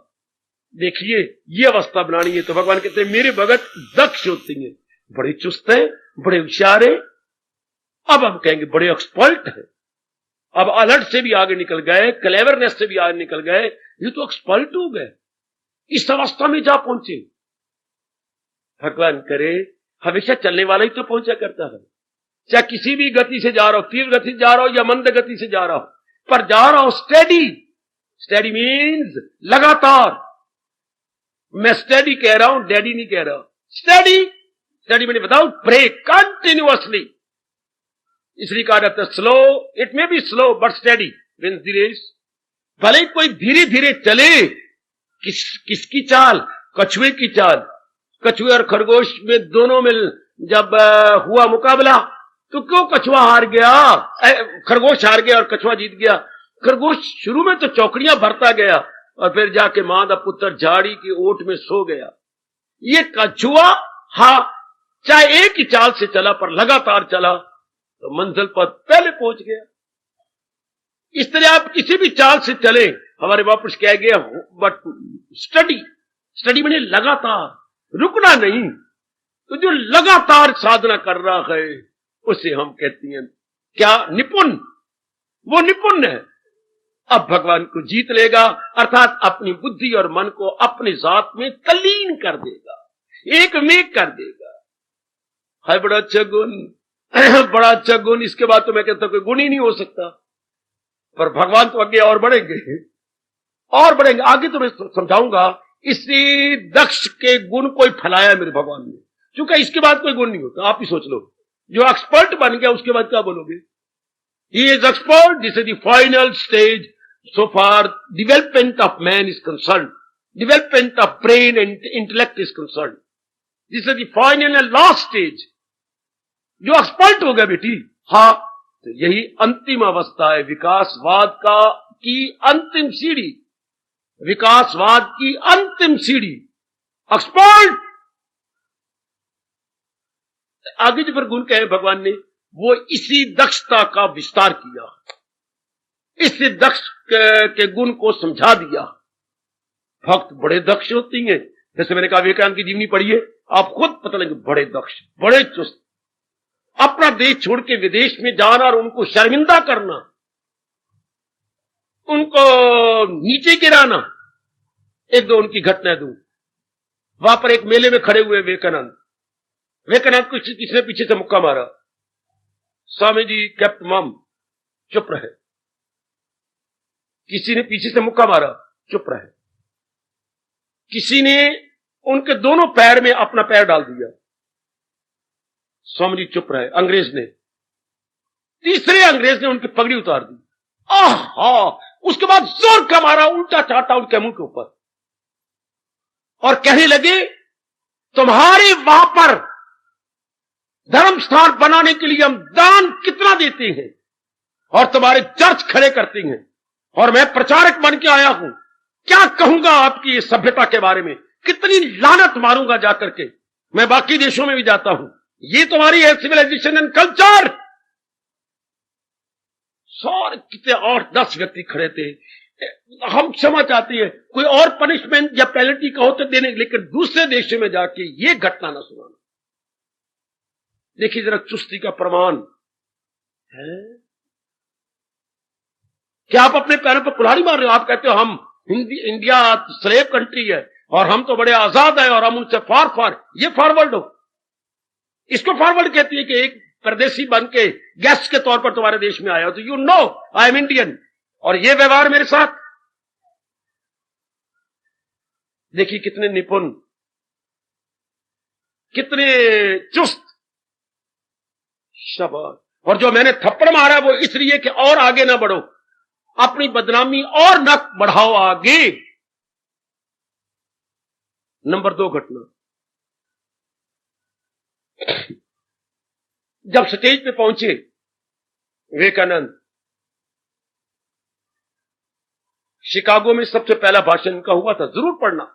देखिए, ये अवस्था बनानी है तो भगवान कहते हैं मेरे भगत दक्ष होते हैं, बड़े चुस्त हैं, बड़े होशियार हैं। अब हम कहेंगे बड़े एक्सपर्ट हैं, अब अलर्ट से भी आगे निकल गए, क्लेवरनेस से भी आगे निकल गए, ये तो एक्सपर्ट हो गए, इस अवस्था में जा पहुंचे। भगवान करे हमेशा चलने वाला ही तो पहुंचा करता है, चाहे किसी भी गति से जा रहा हो, तीव्र गति से जा रहा हो या मंद गति से जा रहा हो, पर जा रहा हो स्टेडी। स्टेडी मीन्स लगातार। मैं स्टेडी कह रहा हूं, डैडी नहीं कह रहा। स्टेडी, स्टेडी मैंने विदाउट ब्रेक, कंटिन्यूअसली। इसलिए कहा जाता है slow, it may be slow but steady wins the race. भले कोई धीरे धीरे चले, किसकी चाल? कछुए की चाल। कछुए और खरगोश में दोनों में जब हुआ मुकाबला तो क्यों कछुआ हार गया? खरगोश हार गया और कछुआ जीत गया। खरगोश शुरू में तो चौकड़ियां भरता गया और फिर जाके मादा पुत्र झाड़ी की ओट में सो गया। ये कछुआ चाहे एक ही चाल से चला पर लगातार चला तो मंजिल पर पहले पहुंच गया। इस तरह आप किसी भी चाल से चले, हमारे वापस कह गया, बट स्टडी मैंने लगातार, रुकना नहीं। तो जो लगातार साधना कर रहा है उसे हम कहते हैं क्या? निपुण। वो निपुण है, अब भगवान को जीत लेगा, अर्थात अपनी बुद्धि और मन को अपने जात में तल्लीन कर देगा, एक में कर देगा। है बड़ा अच्छा गुण, बड़ा अच्छा गुण। इसके बाद तो मैं कहता हूं कोई गुण ही नहीं हो सकता। पर भगवान तो आगे और बढ़ेंगे, और बढ़ेंगे आगे। तो मैं समझाऊंगा इसी दक्ष के गुण कोई फैलाया मेरे भगवान ने, क्योंकि इसके बाद कोई गुण नहीं होता। आप ही सोच लो, जो एक्सपर्ट बन गया उसके बाद क्या बोलोगे? He is expert. This is the final stage so far development of man is concerned. Development of brain and intellect is concerned. This is the final and last stage. जो एक्सपर्ट हो गया बेटी, हाँ, तो यही अंतिम अवस्था है विकासवाद का की अंतिम सीढ़ी। विकासवाद की अंतिम सीढ़ी एक्सपर्ट। आगे जो फिर गुण कहे भगवान ने, वो इसी दक्षता का विस्तार किया, इससे दक्ष के गुण को समझा दिया। भक्त बड़े दक्ष होती हैं, जैसे मैंने कहा विवेकानंद की जीवनी पढ़िए, आप खुद पता लगे, बड़े दक्ष, बड़े चुस्त। अपना देश छोड़ के विदेश में जाना और उनको शर्मिंदा करना, उनको नीचे गिराना। एक दो उनकी घटना दूं। वहां पर एक मेले में खड़े हुए विवेकानंद, विवेकानंद को किसने पीछे से मुक्का मारा? स्वामी जी केप्ट मम, चुप रहे। किसी ने पीछे से मुक्का मारा, चुप रहे। किसी ने उनके दोनों पैर में अपना पैर डाल दिया, स्वामी जी चुप रहे। अंग्रेज ने, तीसरे अंग्रेज ने उनकी पगड़ी उतार दी। आहा! उसके बाद जोर का मारा, उल्टा चाटा उनके मुंह के ऊपर, और कहने लगे तुम्हारे वहां पर धर्म स्थान बनाने के लिए हम दान कितना देते हैं और तुम्हारे चर्च खड़े करते हैं, और मैं प्रचारक बन के आया हूं, क्या कहूंगा आपकी इस सभ्यता के बारे में, कितनी लानत मारूंगा जाकर के, मैं बाकी देशों में भी जाता हूं, ये तुम्हारी है सिविलाइजेशन एंड कल्चर। सारे कितने 8-10 व्यक्ति खड़े थे। हम क्षमा चाहते हैं, कोई और पनिशमेंट या पेनल्टी का हो तो देने, लेकिन दूसरे देशों में जाके ये घटना ना सुनाना। देखिए जरा चुस्ती का प्रमाण है। क्या आप अपने पैरों पर कुल्हाड़ी मार रहे हो? आप कहते हो हम इंडिया स्लेव कंट्री है और हम तो बड़े आजाद है और हम उनसे फार ये फॉरवर्ड हो। इसको फॉरवर्ड कहती है कि एक परदेशी बन के गेस्ट के तौर पर तुम्हारे देश में आया हो तो you know I am Indian, और ये व्यवहार मेरे साथ। देखिए कितने निपुण, कितने चुस्त। शाबाश। और जो मैंने थप्पड़ मारा वो इसलिए कि और आगे ना बढ़ो, अपनी बदनामी और न बढ़ाओ आगे। नंबर 2 घटना, जब स्टेज पे पहुंचे विवेकानंद, शिकागो में सबसे पहला भाषण इनका हुआ था, जरूर पढ़ना,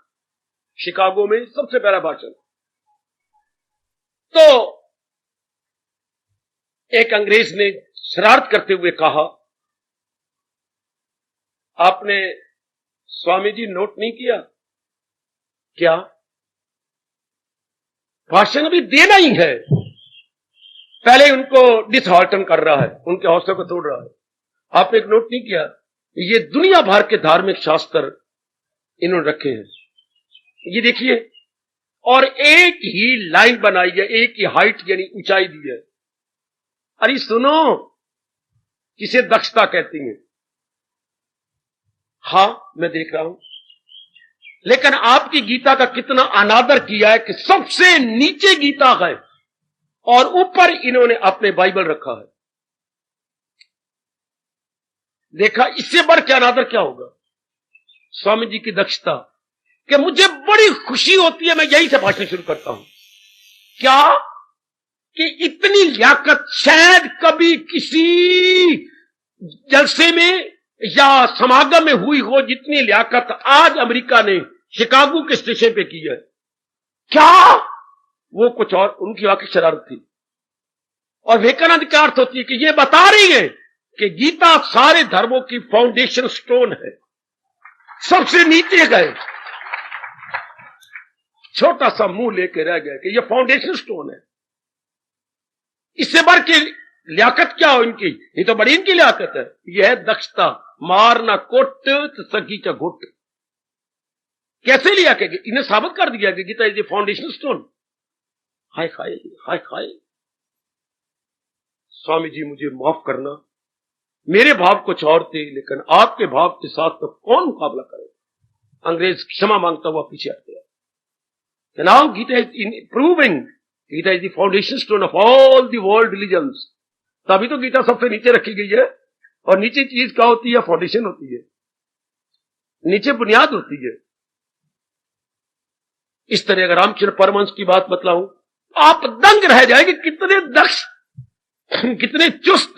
शिकागो में सबसे पहला भाषण। तो एक अंग्रेज ने शरारत करते हुए कहा, आपने स्वामी जी नोट नहीं किया क्या? भाषण अभी देना ही है, पहले उनको डिसहार्टन कर रहा है, उनके हौसले को तोड़ रहा है। आपने एक नोट नहीं किया, ये दुनिया भर के धार्मिक शास्त्र इन्होंने रखे हैं, ये देखिए, और एक ही लाइन बनाई है, एक ही हाइट यानी ऊंचाई दी है। अरे सुनो, किसे दक्षता कहती है? हां मैं देख रहा हूं, लेकिन आपकी गीता का कितना अनादर किया है कि सबसे नीचे गीता है और ऊपर इन्होंने अपने बाइबल रखा है। देखा, इससे बढ़ के अनादर क्या होगा? स्वामी जी की दक्षता कि मुझे बड़ी खुशी होती है, मैं यही से भाषण शुरू करता हूं, क्या कि इतनी लियाकत शायद कभी किसी जलसे में या समागम में हुई हो, जितनी लियाकत आज अमेरिका ने शिकागो के स्टेशन पे की है। क्या वो कुछ और, उनकी वाकई शरारत थी। और विवेकानंद का अर्थ होती है कि ये बता रही है कि गीता सारे धर्मों की फाउंडेशन स्टोन है, सबसे नीचे गए, छोटा सा मुंह लेके रह गए कि ये फाउंडेशन स्टोन है। इससे बढ़ के लियाकत क्या हो इनकी? ये तो बड़ी इनकी लियाकत है, यह है दक्षता, मारना कोट सकी चा घुट। कैसे लिया के इन्हें साबित कर दिया कि Gita is a foundation stone. हाय हाय हाय हाय। स्वामी जी मुझे माफ करना, मेरे भाव कुछ और थे, लेकिन आपके भाव के साथ तो कौन मुकाबला करेगा? अंग्रेज क्षमा मांगता हुआ पीछे हट गया। Now Gita is proving Gita is the foundation stone of all the world religions. तभी तो गीता सबसे नीचे रखी गई है, और नीचे चीज क्या होती है? फाउंडेशन होती है, नीचे बुनियाद होती है। इस तरह अगर रामचंद्र परमहंस की बात बतलाऊं, आप दंग रह जाएंगे, कितने दक्ष, कितने चुस्त,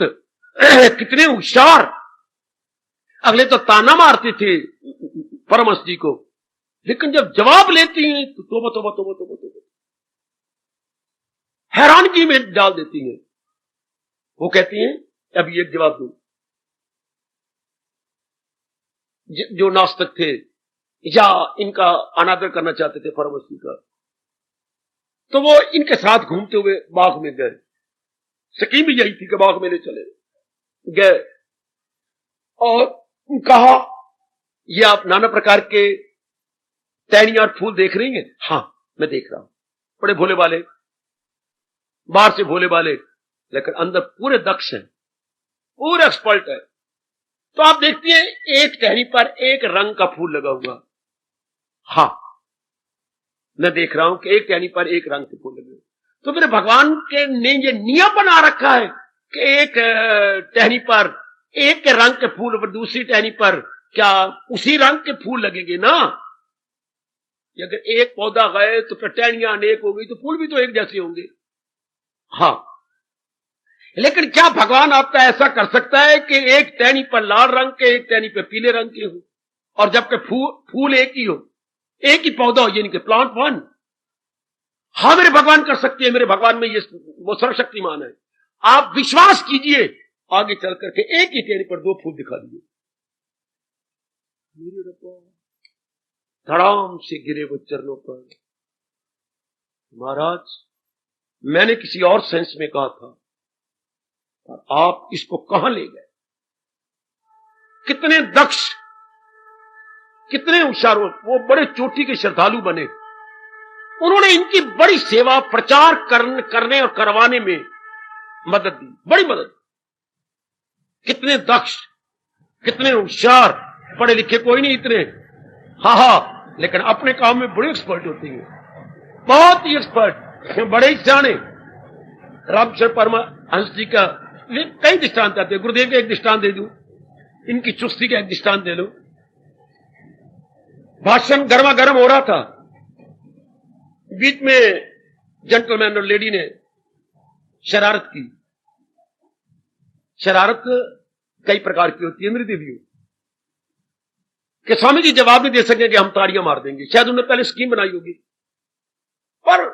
कितने होशियार। अगले तो ताना मारते थे परमहंस जी को, लेकिन जब जवाब लेती हैं तो तोबा तोबा तोबा तोबा तोबा, हैरानगी में डाल देती हैं। वो कहती हैं अभी एक जवाब दूं। जो नास्तिक थे या इनका अनादर करना चाहते थे परमहंस जी का, तो वो इनके साथ घूमते हुए बाग में गए। स्कीम भी यही थी कि बाग में ले चले गए और कहा, ये आप नाना प्रकार के टहनियां और फूल देख रही हैं? हाँ मैं देख रहा हूं। बड़े भोले वाले बाहर से भोले भाले, लेकिन अंदर पूरे दक्ष हैं, पूरे एक्सपर्ट है। तो आप देखते हैं एक टहनी पर एक रंग का फूल लगा हुआ। हाँ, मैं देख रहा हूं कि एक टहनी पर एक रंग के फूल लगे हुए। तो मेरे भगवान के ने ये नियम बना रखा है कि एक टहनी पर एक के रंग के फूल और दूसरी टहनी पर क्या उसी रंग के फूल लगेंगे ना। अगर एक पौधा गए तो फिर टहनियां अनेक हो गई, तो फूल भी तो एक जैसे होंगे। हाँ, लेकिन क्या भगवान आपका ऐसा कर सकता है कि एक टहनी पर लाल रंग के, एक टहनी पर पीले रंग के हो, और जबकि फूल एक ही हो, एक ही पौधा हो, यानी कि प्लांट वन। हाँ, मेरे भगवान कर सकते हैं। मेरे भगवान में ये वो सर्वशक्तिमान है। आप विश्वास कीजिए, आगे चल करके एक ही टहनी पर दो फूल दिखा दिए। मेरे रब्बा, धड़ाम से गिरे वो चरणों पर। महाराज, मैंने किसी और सेंस में कहा था, और आप इसको कहां ले गए। कितने दक्ष, कितने होशियार, वो बड़े चोटी के श्रद्धालु बने। उन्होंने इनकी बड़ी सेवा, प्रचार करने और करवाने में मदद दी, बड़ी मदद। कितने दक्ष, कितने होशियार, पढ़े लिखे कोई नहीं इतने, हाँ, लेकिन अपने काम में बड़े एक्सपर्ट होते हैं, बहुत ही एक्सपर्ट, बड़े ही जाने। रामचंद्र परमहंस जी का कई दृष्टांत आते हैं। गुरुदेव का एक दृष्टांत दे दूं, इनकी चुस्ती का एक दृष्टांत दे लो। भाषण गर्मा गर्म हो रहा था, बीच में जेंटलमैन और लेडी ने शरारत की। शरारत कई प्रकार की होती है मेरी देवियों, कि स्वामी जी जवाब नहीं दे सके कि हम ताड़ियां मार देंगे। शायद उन्होंने पहले स्कीम बनाई होगी, पर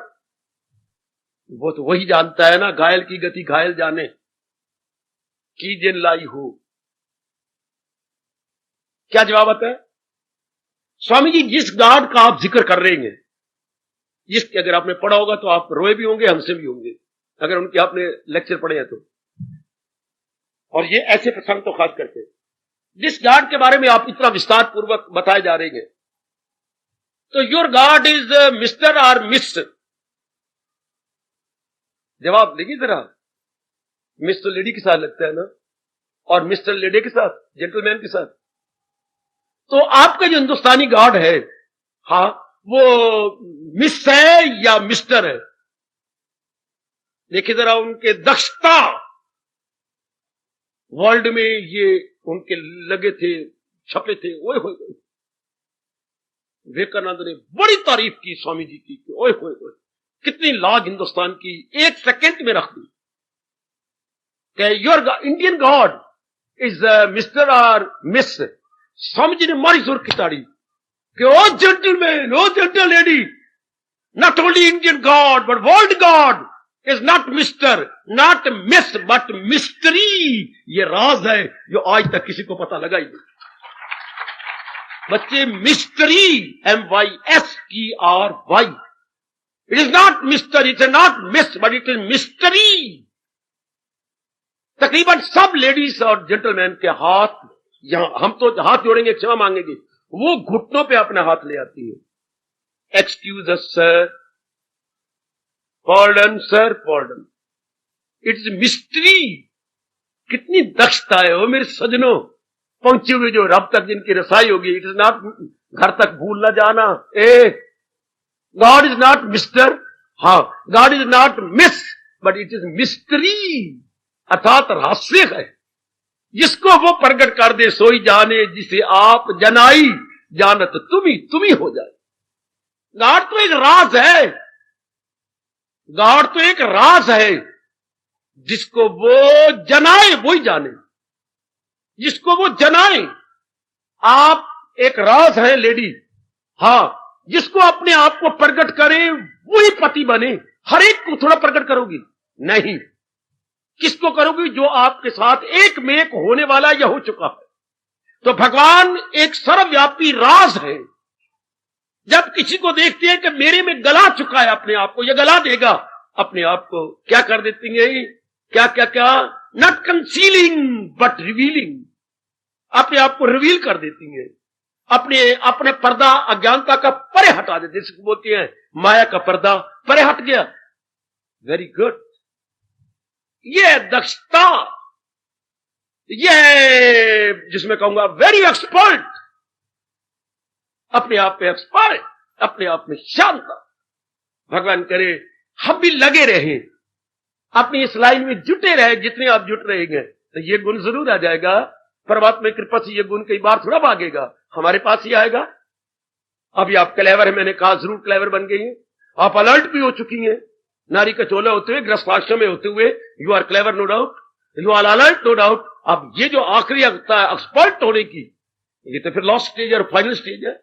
वो तो वही जानता है ना, घायल की गति घायल जाने की जिन लाई हो। क्या जवाब आता है? स्वामी जी जिस गॉड का आप जिक्र कर रहे हैं, जिसके अगर आपने पढ़ा होगा तो आप रोए भी होंगे, हमसे भी होंगे, अगर उनके आपने लेक्चर पढ़े हैं तो। और ये ऐसे प्रसंग तो खास करके जिस गॉड के बारे में आप इतना विस्तार पूर्वक बताए जा रहे हैं, तो योर गॉड इज मिस्टर और मिस। जवाब देखिए जरा, मिस्टर लेडी के साथ लगता है ना, और मिस्टर लेडी के साथ, जेंटलमैन के साथ। तो आपका जो हिंदुस्तानी गॉड है, हाँ, वो मिस है या मिस्टर है? देखिए जरा उनके दक्षता, वर्ल्ड में ये उनके लगे थे, छपे थे। ओए होए, विवेकानंद ने बड़ी तारीफ की स्वामी जी की, ओए होए होए, कितनी लाज हिंदुस्तान की एक सेकंड में रख दी कि your Indian god is mister और मिस। स्वामी जी ने मारी जोर की ताड़ी कि oh gentleman, oh gentle lady, not only Indian god but world god is not mister, not miss, but mystery. ये राज है जो आज तक किसी को पता लगा ही नहीं। बच्चे, mystery, MYSTRY, it is not mister, it is not miss, but it is mystery. तकरीबन सब लेडीज और जेंटलमैन के हाथ, यहां हम तो हाथ जोड़ेंगे, क्षमा मांगेंगे, वो घुटनों पे अपने हाथ ले आती है। Excuse us sir, pardon sir, pardon. It's mystery. कितनी दक्षता है वो मेरे सजनों, पहुंचे हुए जो रब तक जिनकी रसाई होगी। इट इज नॉट घर तक भूल ना जाना। गॉड इज नॉट मिस्टर, हाँ, God is not miss, but it is mystery, अर्थात रहस्य है। जिसको वो प्रकट कर दे सोई जाने, जिसे आप जनाई जानत तुम ही हो जाए। गॉड तो एक राज है, गॉड तो एक राज है, जिसको वो जनाए वही जाने, जिसको वो जनाए। आप एक राज है लेडी, हाँ, जिसको अपने आप को प्रकट करे वही पति बने। हर एक को थोड़ा प्रकट करोगी नहीं, किसको करोगी? जो आपके साथ एक में एक होने वाला या हो चुका है। तो भगवान एक सर्वव्यापी राज है। जब किसी को देखते हैं कि मेरे में गला चुका है अपने आप को, या गला देगा अपने आप को, क्या कर देती है? क्या क्या क्या? नॉट कंसीलिंग बट रिवीलिंग, अपने आप को रिवील कर देती है। अपने पर्दा अज्ञानता का परे हटा देते, जिसको बोलते हैं माया का पर्दा परे हट गया। वेरी गुड, ये है दक्षता, ये है जिसमें कहूंगा वेरी एक्सपर्ट, अपने आप पे एक्सपर्ट, अपने आप में शांत। भगवान करे हम भी लगे रहें, अपनी इस लाइन में जुटे रहे, जितने आप जुट रहेंगे तो ये गुण जरूर आ जाएगा। परमात्मा की कृपा से ये गुण कई बार थोड़ा भागेगा, हमारे पास ही आएगा। अभी आप क्लेवर है, मैंने कहा जरूर क्लेवर बन गई हैं, आप अलर्ट भी हो चुकी हैं। नारी का चोला होते हुए, गृहस्थाश्रम में होते हुए, you are clever no doubt, you are alert no doubt. अब ये जो आखिरी अवस्था है एक्सपर्ट होने की, ये तो फिर लास्ट स्टेज और फाइनल स्टेज है,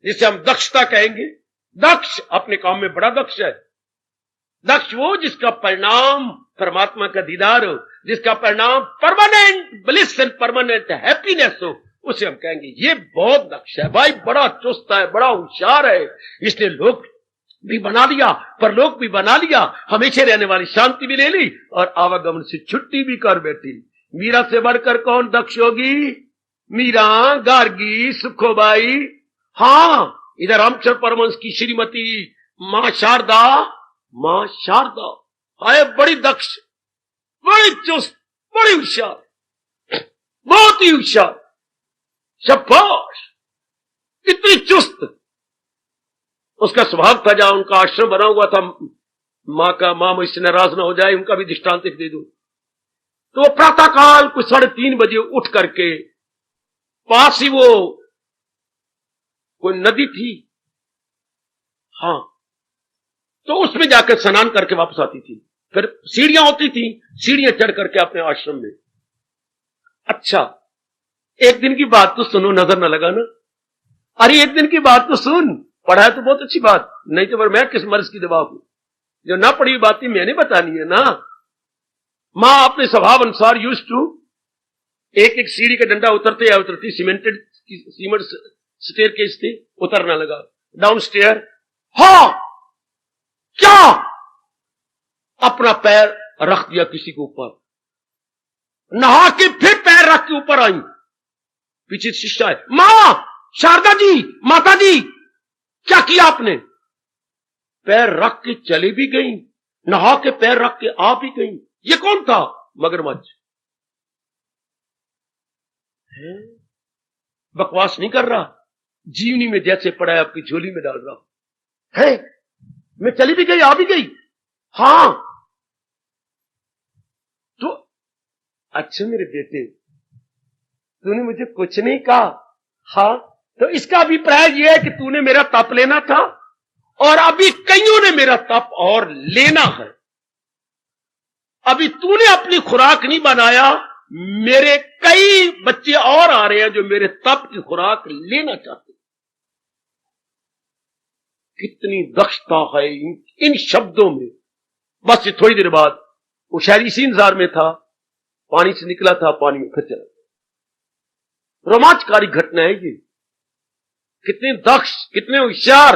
जिसे हम दक्षता कहेंगे। दक्ष अपने काम में बड़ा दक्ष है। दक्ष वो जिसका परिणाम परमात्मा का दीदार हो, जिसका परिणाम permanent bliss and permanent happiness हो, उसे हम कहेंगे ये बहुत दक्ष है भाई, बड़ा चुस्त है, बड़ा होशियार है, इसने लोग भी बना लिया, परलोक भी बना लिया, हमेशा रहने वाली शांति भी ले ली और आवागमन से छुट्टी भी कर बैठी। मीरा से बढ़कर कौन दक्ष होगी? मीरा, गार्गी, सुखोबाई, हाँ इधर रामचंद्र परमहंस की श्रीमती मां शारदा, मां शारदा हाय बड़ी दक्ष, बड़ी चुस्त, बड़ी होशियार, बहुत ही होशियार, शाबाश, कितनी चुस्त। उसका स्वभाव था, जहां उनका आश्रम बना हुआ था, मां मुझसे नाराज ना हो जाए, उनका भी दृष्टांत दे दो। तो वो प्रातःकाल कुछ 3:30 बजे उठ करके, पास ही वो कोई नदी थी, हाँ, तो उसमें जाकर स्नान करके वापस आती थी। फिर सीढ़ियां होती थी, सीढ़ियां चढ़ करके अपने आश्रम में। अच्छा, एक दिन की बात तो सुनो, नजर न लगाना। अरे एक दिन की बात तो सुन, पढ़ा है तो बहुत अच्छी बात, नहीं तो फिर मैं किस मर्ज की दवा हूं, जो ना पढ़ी बातें मैंने बतानी है ना। मां अपने स्वभाव अनुसार यूज टू एक एक सीढ़ी का डंडा उतरते या उतरती, सीमेंट स्टेयर केस थी, उतरना लगा डाउन स्टेयर। हाँ, क्या अपना पैर रख दिया किसी के ऊपर, नहा के फिर पैर रख के ऊपर आई। पीछे शिष्या है, मां शारदा जी, माता जी क्या किया आपने? पैर रख के चली भी गई, नहा के पैर रख के आ भी गई। ये कौन था? मगरमच्छ। बकवास नहीं कर रहा, जीवनी में जैसे पड़ा है आपकी झोली में डाल रहा है। मैं चली भी गई, आ भी गई, हां। तो अच्छा मेरे बेटे, तूने मुझे कुछ नहीं कहा, हाँ, तो इसका अभिप्राय यह है कि तूने मेरा तप लेना था और अभी कईयों ने मेरा तप और लेना है। अभी तूने अपनी खुराक नहीं बनाया, मेरे कई बच्चे और आ रहे हैं जो मेरे तप की खुराक लेना चाहते हैं। कितनी दक्षता है इन शब्दों में। बस ये थोड़ी देर बाद वो शायद इसी इंतजार में था, पानी से निकला था, पानी में फिर चला। रोमांचकारी घटना है ये। कितने दक्ष, कितने होशियार,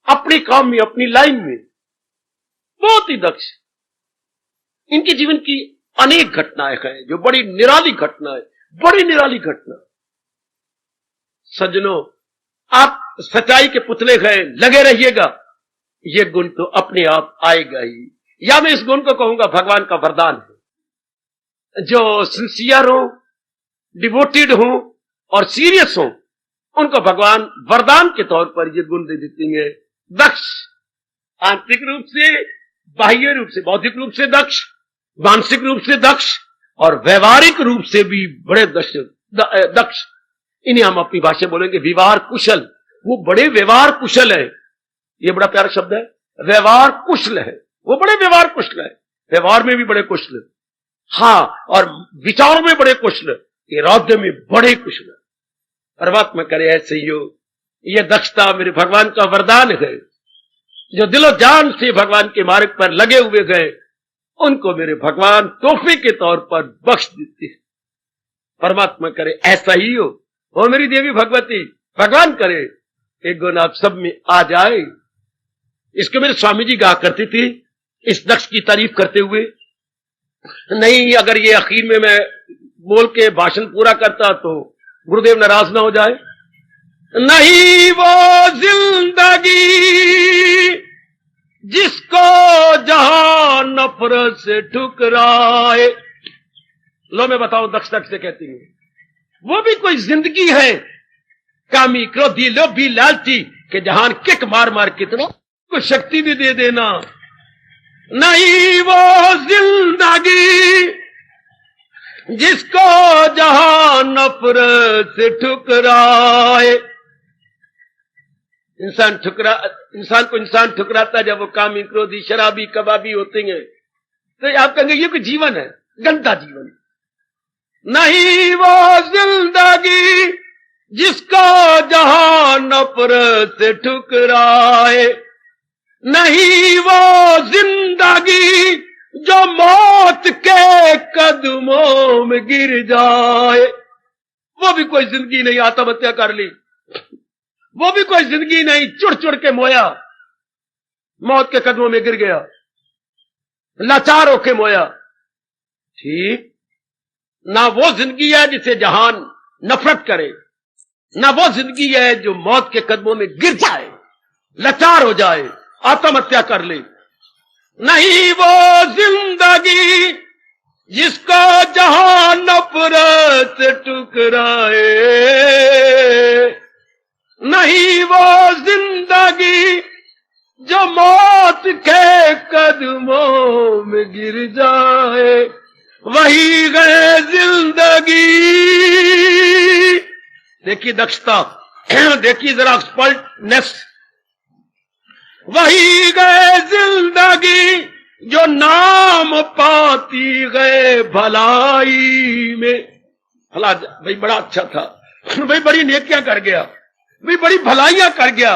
अपने काम में, अपनी लाइन में बहुत ही दक्ष। इनके जीवन की अनेक घटनाएं हैं जो बड़ी निराली घटना है, बड़ी निराली घटना। सज्जनों, आप सच्चाई के पुतले हैं, लगे रहिएगा, ये गुण तो अपने आप आएगा ही। या मैं इस गुण को कहूंगा भगवान का वरदान है। जो सिंसियर हो, डिवोटेड हो और सीरियस हो, उनको भगवान वरदान के तौर पर ये गुण दे देते हैं। दक्ष, आंतरिक रूप से, बाह्य रूप से, बौद्धिक रूप से दक्ष, मानसिक रूप से दक्ष और व्यवहारिक रूप से भी बड़े दक्ष। इन्हें हम अपनी भाषा बोलेंगे व्यवहार कुशल। वो बड़े व्यवहार कुशल है, ये बड़ा प्यारा शब्द है, व्यवहार कुशल है। वो बड़े व्यवहार कुशल है, व्यवहार में भी बड़े कुशल, हाँ, और विचारों में बड़े कुशल, इरादे में बड़े कुशल। परमात्मा करे ऐसे ही हो। यह दक्षता मेरे भगवान का वरदान है। जो दिलो जान से भगवान के मार्ग पर लगे हुए गए, उनको मेरे भगवान तोहफे के तौर पर बख्श देते हैं। परमात्मा करे ऐसा ही हो। और मेरी देवी भगवती, भगवान करे एक गुण आप सब में आ जाए। इसको मेरे स्वामी जी कहा करती थी, इस दक्ष की तारीफ करते हुए, नहीं अगर ये आखिर में मैं बोल के भाषण पूरा करता तो गुरुदेव नाराज ना हो जाए। नहीं वो जिंदगी जिसको जहां नफरत से ठुकराए। लो मैं बताऊं, दक्ष से कहती हूं, वो भी कोई जिंदगी है, कामी क्रोधी लोभी लालची, के जहान किक मार मार कितना को शक्ति भी दे देना। नहीं वो जिंदगी जिसको जहां नफरत से ठुकराए। इंसान को इंसान ठुकराता है जब वो कामी क्रोधी शराबी कबाबी होते हैं, तो आप कहेंगे ये कोई जीवन है, गंदा जीवन। नहीं वो जिंदगी जिसको जहां नफरत से ठुकराए। नहीं वो जिंदगी जो मौत के कदमों में गिर जाए। वो भी कोई जिंदगी नहीं, आत्महत्या कर ली। वो भी कोई जिंदगी नहीं, चुड़ चुड़ के मोया, मौत के कदमों में गिर गया, लाचार होके मोया। ठीक ना वो जिंदगी है जिसे जहान नफरत करे, ना वो जिंदगी है जो मौत के कदमों में गिर जाए, लाचार हो जाए, आत्महत्या कर ले। नहीं वो जिंदगी जिसको जहां नफरत से टुकराए। नहीं वो जिंदगी जो मौत के कदमों में गिर जाए। वही गए जिंदगी। देखिए दक्षता, देखिए जरा एक्सपर्टनेस। वही गए जिंदगी जो नाम पाती गए भलाई में। भला भाई बड़ा अच्छा था, भाई बड़ी नेकियां कर गया, भाई बड़ी भलाइयां कर गया।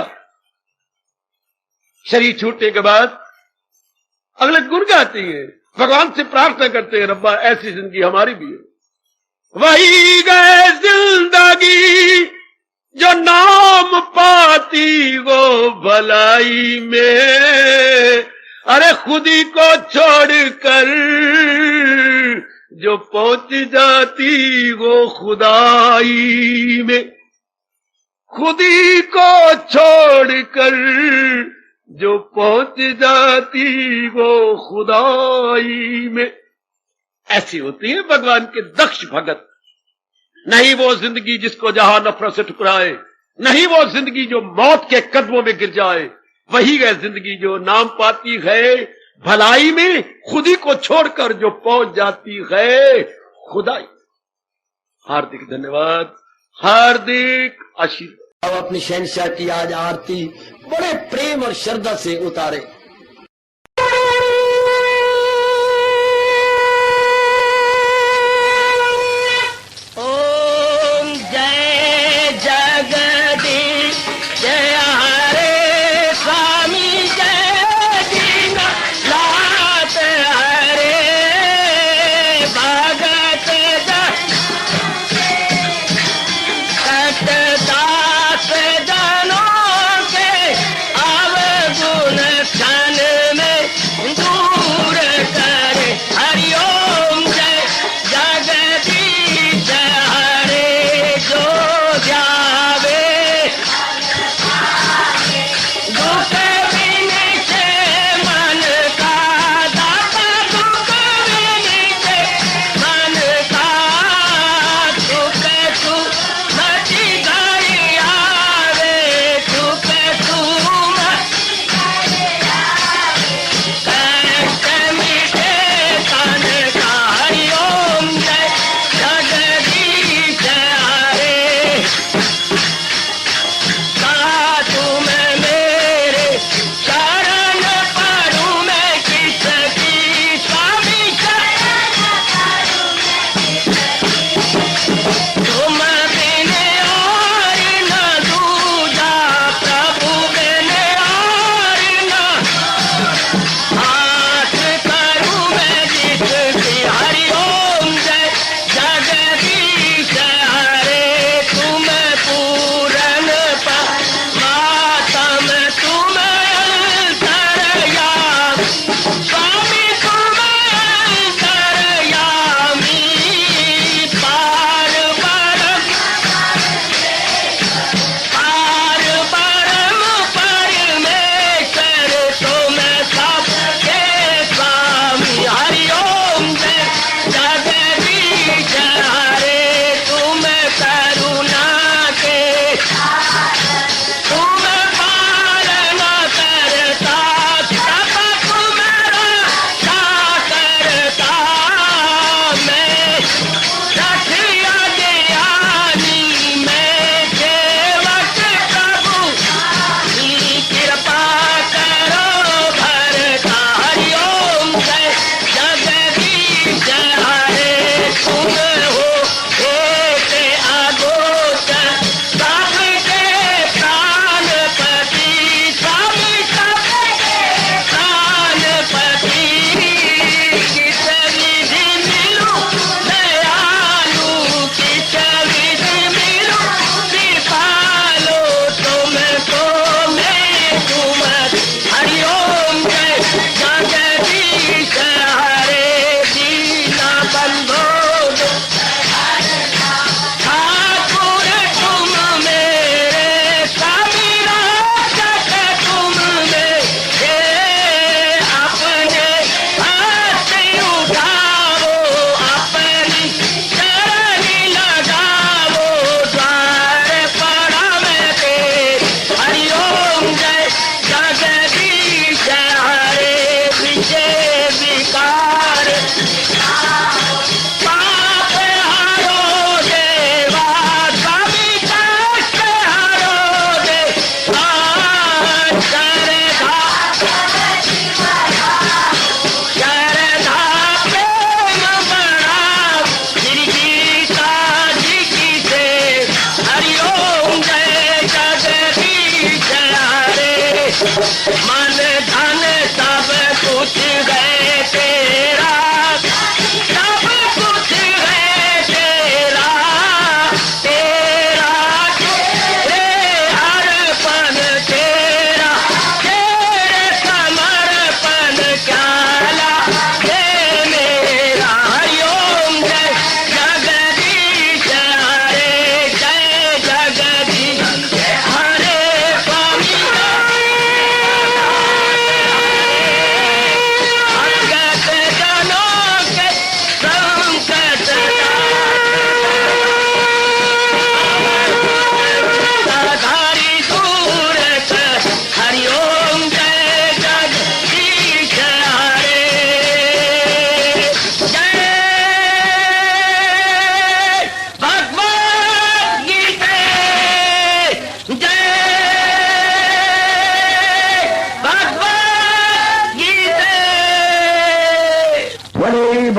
शरीर छूटने के बाद अगले गुण गाती है, भगवान से प्रार्थना करते हैं, रब्बा ऐसी जिंदगी हमारी भी है। वही गए जिंदगी जो नाम पाती वो भलाई में। अरे खुदी को छोड़कर जो पहुंच जाती वो खुदाई में। खुदी को छोड़कर जो पहुंच जाती वो खुदाई में। ऐसी होती है भगवान के दक्ष भगत। नहीं वो जिंदगी जिसको जहां नफरत से ठुकराए। नहीं वो जिंदगी जो मौत के कदमों में गिर जाए। वही है जिंदगी जो नाम पाती है भलाई में, खुदी को छोड़कर जो पहुंच जाती है खुदाई। हार्दिक धन्यवाद, हार्दिक आशीर्वाद। अब अपनी शहंशाह की आज आरती बड़े प्रेम और श्रद्धा से उतारे। दास जनों के अब गुण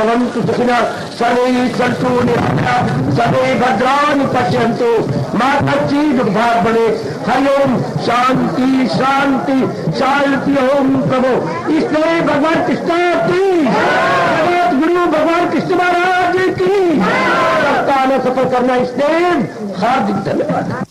भवन्तु सुखिनः सर्वे सन्तु निरामयाः सर्वे भद्राणि पश्यन्तु मा कश्चित् दुर्भाग् भवेत्। हरि ओम शांति शांति शांति। ओम प्रभु इसलिए भगवान कृष्ण की जगत गुरु भगवान कृष्ण महाराज की सप्ताह में सफल करना इसलिए हार्दिक धन्यवाद।